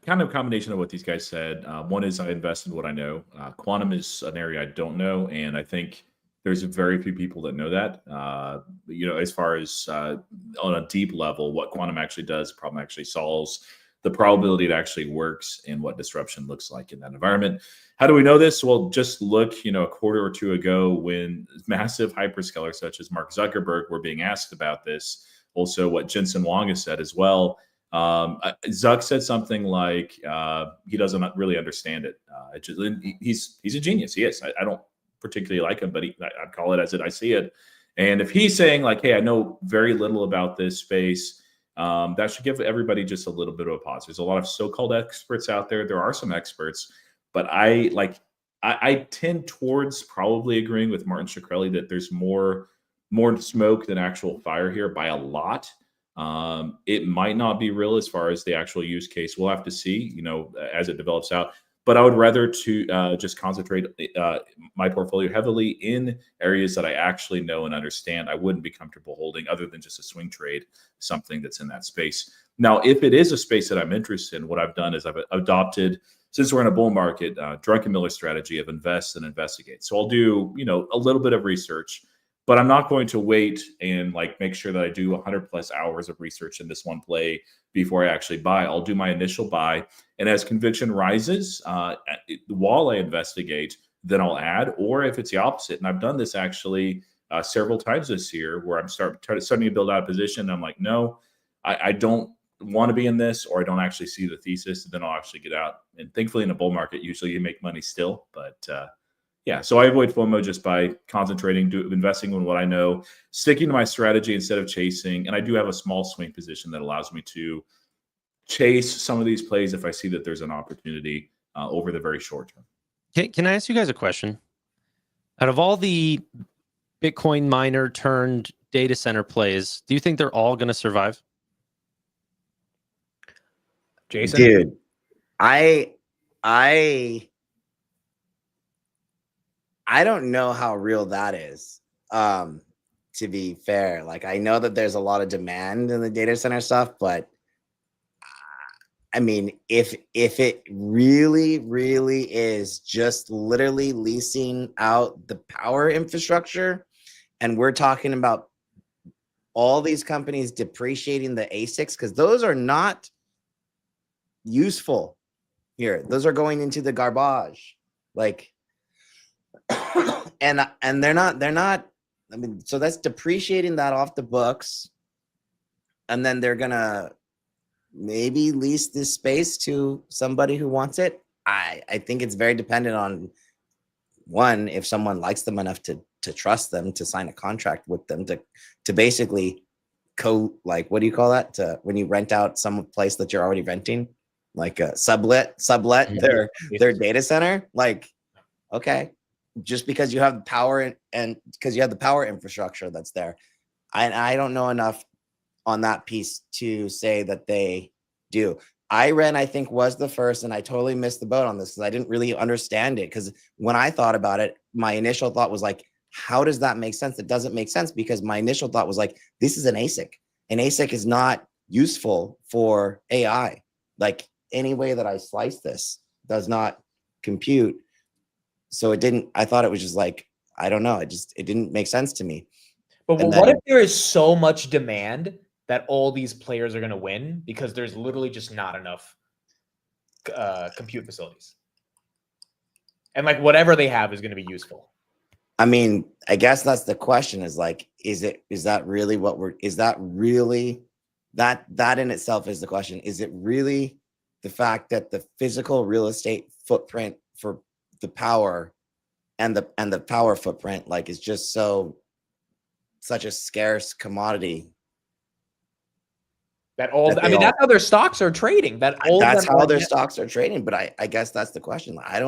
[SPEAKER 2] kind of a combination of what these guys said. One is I invest in what I know. Quantum is an area I don't know, and I think there's very few people that know that. As far as on a deep level, what quantum actually does, problem actually solves, the probability it actually works, and what disruption looks like in that environment. How do we know this? Well, just look, a quarter or two ago when massive hyperscalers such as Mark Zuckerberg were being asked about this. Also, what Jensen Huang has said as well. Zuck said something like he doesn't really understand it. He's a genius. He is. I don't particularly like him, but I'd call it as I see it. And if he's saying like, "Hey, I know very little about this space," that should give everybody just a little bit of a pause. There's a lot of so-called experts out there. There are some experts, but I tend towards probably agreeing with Martin Shkreli that there's more smoke than actual fire here by a lot. It might not be real as far as the actual use case. We'll have to see, as it develops out. But I would rather to just concentrate my portfolio heavily in areas that I actually know and understand. I wouldn't be comfortable holding, other than just a swing trade, something that's in that space. Now, if it is a space that I'm interested in, what I've done is I've adopted, since we're in a bull market, Druckenmiller strategy of invest and investigate. So I'll do, a little bit of research, but I'm not going to wait and make sure that I do 100+ hours of research in this one play before I actually buy. I'll do my initial buy, and as conviction rises, while I investigate, then I'll add. Or if it's the opposite, and I've done this actually several times this year, where I'm starting to build out a position, and I'm like, no, I don't want to be in this, or I don't actually see the thesis, and then I'll actually get out. And thankfully, in a bull market, usually you make money still, but yeah, so I avoid FOMO just by concentrating, investing in what I know, sticking to my strategy instead of chasing. And I do have a small swing position that allows me to chase some of these plays if I see that there's an opportunity over the very short term.
[SPEAKER 3] Can I ask you guys a question? Out of all the Bitcoin miner turned data center plays, do you think they're all going to survive?
[SPEAKER 1] Jason?
[SPEAKER 4] Dude, I don't know how real that is. To be fair, I know that there's a lot of demand in the data center stuff, but I mean, if it really, really is just literally leasing out the power infrastructure, and we're talking about all these companies depreciating the ASICs, because those are not useful here. Those are going into the garbage. Like, and they're not, I mean, so that's depreciating that off the books. And then they're gonna maybe lease this space to somebody who wants it. I think it's very dependent on, one, if someone likes them enough to trust them, to sign a contract with them, to basically like, what do you call that? When you rent out some place that you're already renting, like a sublet their data center. Like, okay, just because you have power and because you have the power infrastructure that's there. I don't know enough on that piece to say that they do. IREN, I think, was the first, and I totally missed the boat on this because I didn't really understand it. Because when I thought about it, my initial thought was like, how does that make sense? It doesn't make sense, because my initial thought was like, this is an ASIC. An ASIC is not useful for AI. Like, any way that I slice this does not compute. So I thought it was just like, I don't know. It didn't make sense to me.
[SPEAKER 1] But what if there is so much demand that all these players are going to win because there's literally just not enough compute facilities, and like whatever they have is going to be useful?
[SPEAKER 4] I mean, I guess that's the question, is like, is that really that in itself is the question. Is it really the fact that the physical real estate footprint for the power and the power footprint, like, is just such a scarce commodity?
[SPEAKER 1] That's how their stocks are trading. That's
[SPEAKER 4] how their stocks are trading. But I guess that's the question. I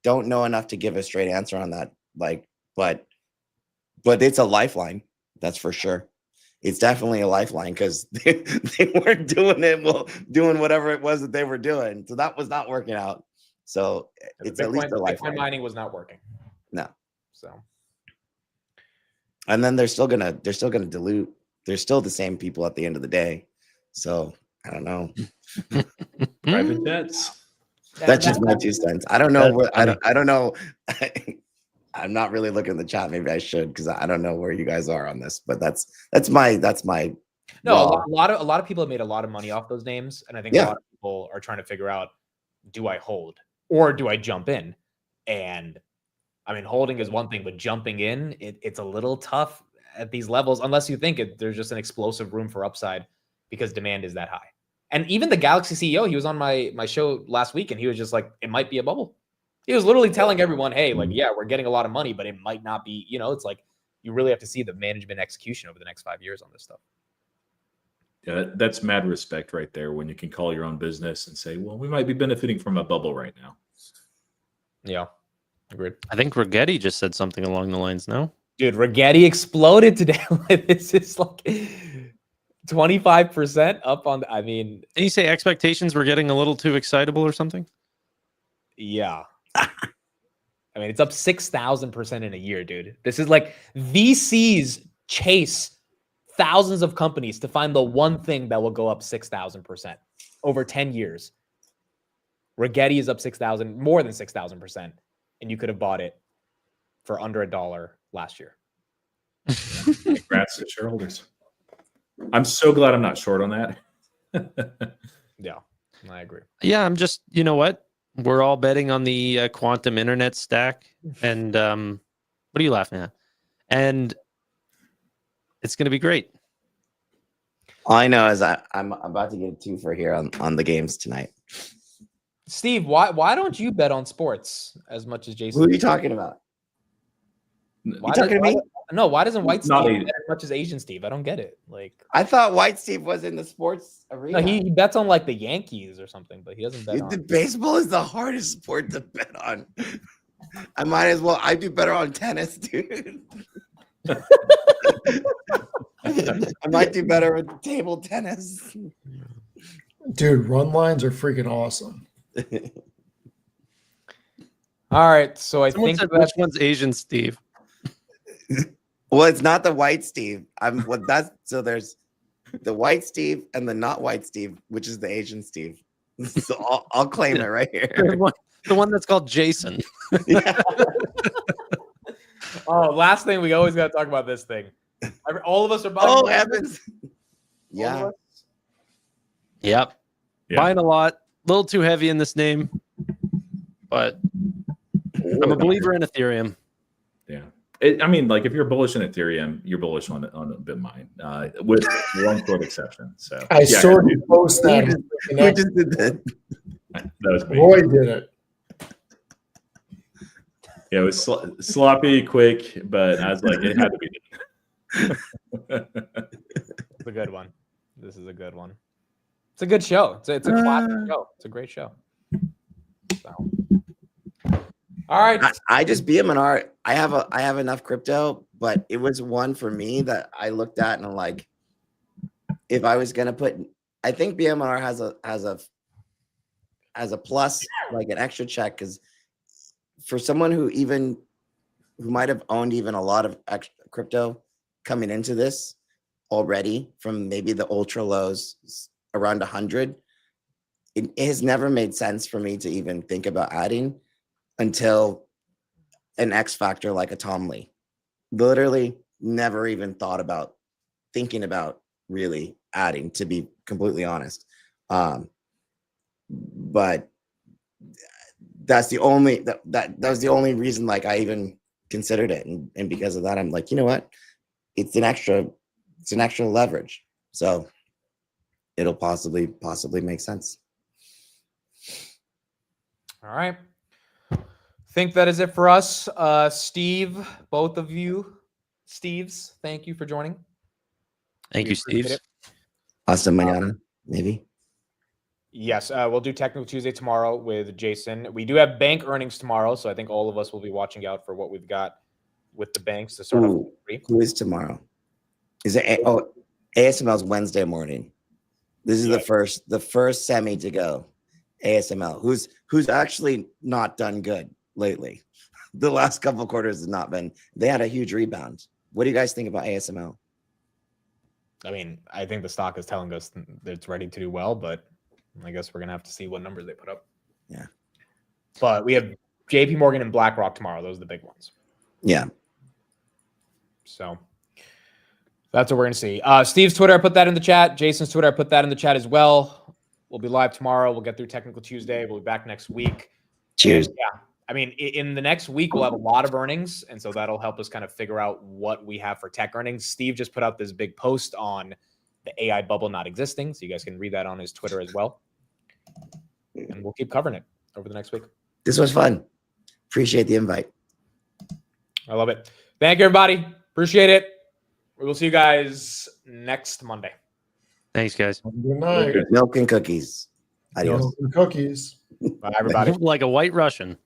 [SPEAKER 4] don't know enough to give a straight answer on that. Like, but it's a lifeline. That's for sure. It's definitely a lifeline, because they weren't doing whatever it was that they were doing. So that was not working out. So it's at least a lifeline.
[SPEAKER 1] Bitcoin mining was not working.
[SPEAKER 4] No.
[SPEAKER 1] So.
[SPEAKER 4] And then they're still gonna dilute. They're still the same people at the end of the day. So I don't know.
[SPEAKER 2] Private jets.
[SPEAKER 4] That's just my 2 cents. I don't know. I don't know. I'm not really looking at the chat. Maybe I should, because I don't know where you guys are on this. But that's my.
[SPEAKER 1] No, a lot of people have made a lot of money off those names, and I think a lot of people are trying to figure out, do I hold or do I jump in? And I mean, holding is one thing, but jumping in, it's a little tough at these levels, unless you think there's just an explosive room for upside because demand is that high. And even the Galaxy CEO, he was on my show last week, and he was just like, it might be a bubble. He was literally telling everyone, hey, like, yeah, we're getting a lot of money, but it might not be, it's like, you really have to see the management execution over the next 5 years on this stuff.
[SPEAKER 2] Yeah, that's mad respect right there, when you can call your own business and say, well, we might be benefiting from a bubble right now.
[SPEAKER 1] Yeah, agreed.
[SPEAKER 3] I think Rigetti just said something along the lines, no?
[SPEAKER 1] Dude, Rigetti exploded today. This is like 25% up on, I mean.
[SPEAKER 3] Did you say expectations were getting a little too excitable or something?
[SPEAKER 1] Yeah. I mean, it's up 6,000% in a year, dude. This is like, VCs chase thousands of companies to find the one thing that will go up 6,000% over 10 years. Rigetti is up more than 6,000%, and you could have bought it for under $1 last year.
[SPEAKER 2] Congrats to shareholders. I'm so glad I'm not short on that.
[SPEAKER 1] Yeah, I agree.
[SPEAKER 3] Yeah, I'm just, you know what? We're all betting on the quantum internet stack. And what are you laughing at? And it's going to be great.
[SPEAKER 4] All I know is I'm about to get a 2 for here on the games tonight.
[SPEAKER 1] Steve, why don't you bet on sports as much as Jason?
[SPEAKER 4] Who are you talking about? You talking to me?
[SPEAKER 1] No, why doesn't White
[SPEAKER 2] Not
[SPEAKER 1] Steve bet as much as Asian Steve? I don't get it. Like,
[SPEAKER 4] I thought White Steve was in the sports arena.
[SPEAKER 1] No, he bets on like the Yankees or something, but he doesn't bet on.
[SPEAKER 4] Baseball is the hardest sport to bet on. I might as well. I do better on tennis, dude. I might do better with table tennis.
[SPEAKER 5] Dude, run lines are freaking awesome.
[SPEAKER 1] All right, so I
[SPEAKER 3] Someone
[SPEAKER 1] think
[SPEAKER 3] said, which one's Asian Steve?
[SPEAKER 4] Well, it's not the White Steve. So there's the White Steve and the not White Steve, which is the Asian Steve. So I'll claim it right here.
[SPEAKER 3] The one that's called Jason.
[SPEAKER 4] Yeah.
[SPEAKER 1] Oh, last thing, we always got to talk about this thing. All of us are buying.
[SPEAKER 4] Oh,
[SPEAKER 1] more.
[SPEAKER 4] Evans.
[SPEAKER 1] All of
[SPEAKER 4] Yeah.
[SPEAKER 1] us.
[SPEAKER 3] Yep.
[SPEAKER 2] Yeah.
[SPEAKER 3] Buying a lot. A little too heavy in this name, but I'm a believer in Ethereum.
[SPEAKER 2] Yeah. I mean, like if you're bullish on Ethereum, you're bullish on Bitcoin, with one quote exception. So
[SPEAKER 5] I saw you post
[SPEAKER 4] Who
[SPEAKER 5] that.
[SPEAKER 4] just, who just did that?
[SPEAKER 2] that was me.
[SPEAKER 5] Roy did it.
[SPEAKER 2] Yeah, it was sloppy, quick, but I was like, it had to be done.
[SPEAKER 1] It's a good one. This is a good one. It's a good show. It's a classic show. It's a great show. So. All right.
[SPEAKER 4] I just BM&R. I have enough crypto, but it was one for me that I looked at and I'm like, if I was gonna put, I think BM&R has a plus, like an extra check, because for someone who might have owned even a lot of extra crypto coming into this already from maybe the ultra lows around 100, it has never made sense for me to even think about adding until an X factor like a Tom Lee. Literally never even thought about thinking about really adding, to be completely honest. But that's the only that was the only reason like I even considered it, and because of that I'm like, you know what, it's an extra leverage, so it'll possibly make sense.
[SPEAKER 1] All right. Think that is it for us. Steve, both of you, Steves, thank you for joining.
[SPEAKER 3] Thank
[SPEAKER 1] We
[SPEAKER 3] you,
[SPEAKER 1] appreciate
[SPEAKER 3] Steve.
[SPEAKER 1] it.
[SPEAKER 4] Hasta mañana, maybe.
[SPEAKER 1] Yes, we'll do Technical Tuesday tomorrow with Jason. We do have bank earnings tomorrow, so I think all of us will be watching out for what we've got with the banks to start off.
[SPEAKER 4] Who is tomorrow? Is it ASML's Wednesday morning? This is the first semi to go. ASML, who's actually not done good lately. The last couple of quarters has not been. They had a huge rebound. What do you guys think about ASML?
[SPEAKER 1] I mean, I think the stock is telling us that it's ready to do well, but I guess we're gonna have to see what numbers they put up.
[SPEAKER 4] Yeah.
[SPEAKER 1] But we have JP Morgan and BlackRock tomorrow. Those are the big ones.
[SPEAKER 4] Yeah.
[SPEAKER 1] So that's what we're gonna see. Steve's Twitter, I put that in the chat. Jason's Twitter, I put that in the chat as well. We'll be live tomorrow. We'll get through Technical Tuesday. We'll be back next week.
[SPEAKER 4] Cheers.
[SPEAKER 1] And yeah. I mean, in the next week, we'll have a lot of earnings. And so that'll help us kind of figure out what we have for tech earnings. Steve just put out this big post on the AI bubble not existing. So you guys can read that on his Twitter as well. And we'll keep covering it over the next week.
[SPEAKER 4] This was fun. Appreciate the invite.
[SPEAKER 1] I love it. Thank you, everybody. Appreciate it. We will see you guys next Monday.
[SPEAKER 3] Thanks, guys.
[SPEAKER 5] Good night.
[SPEAKER 4] Milk and cookies. Adios.
[SPEAKER 5] Milk and cookies.
[SPEAKER 1] Bye, everybody.
[SPEAKER 3] Like a white Russian.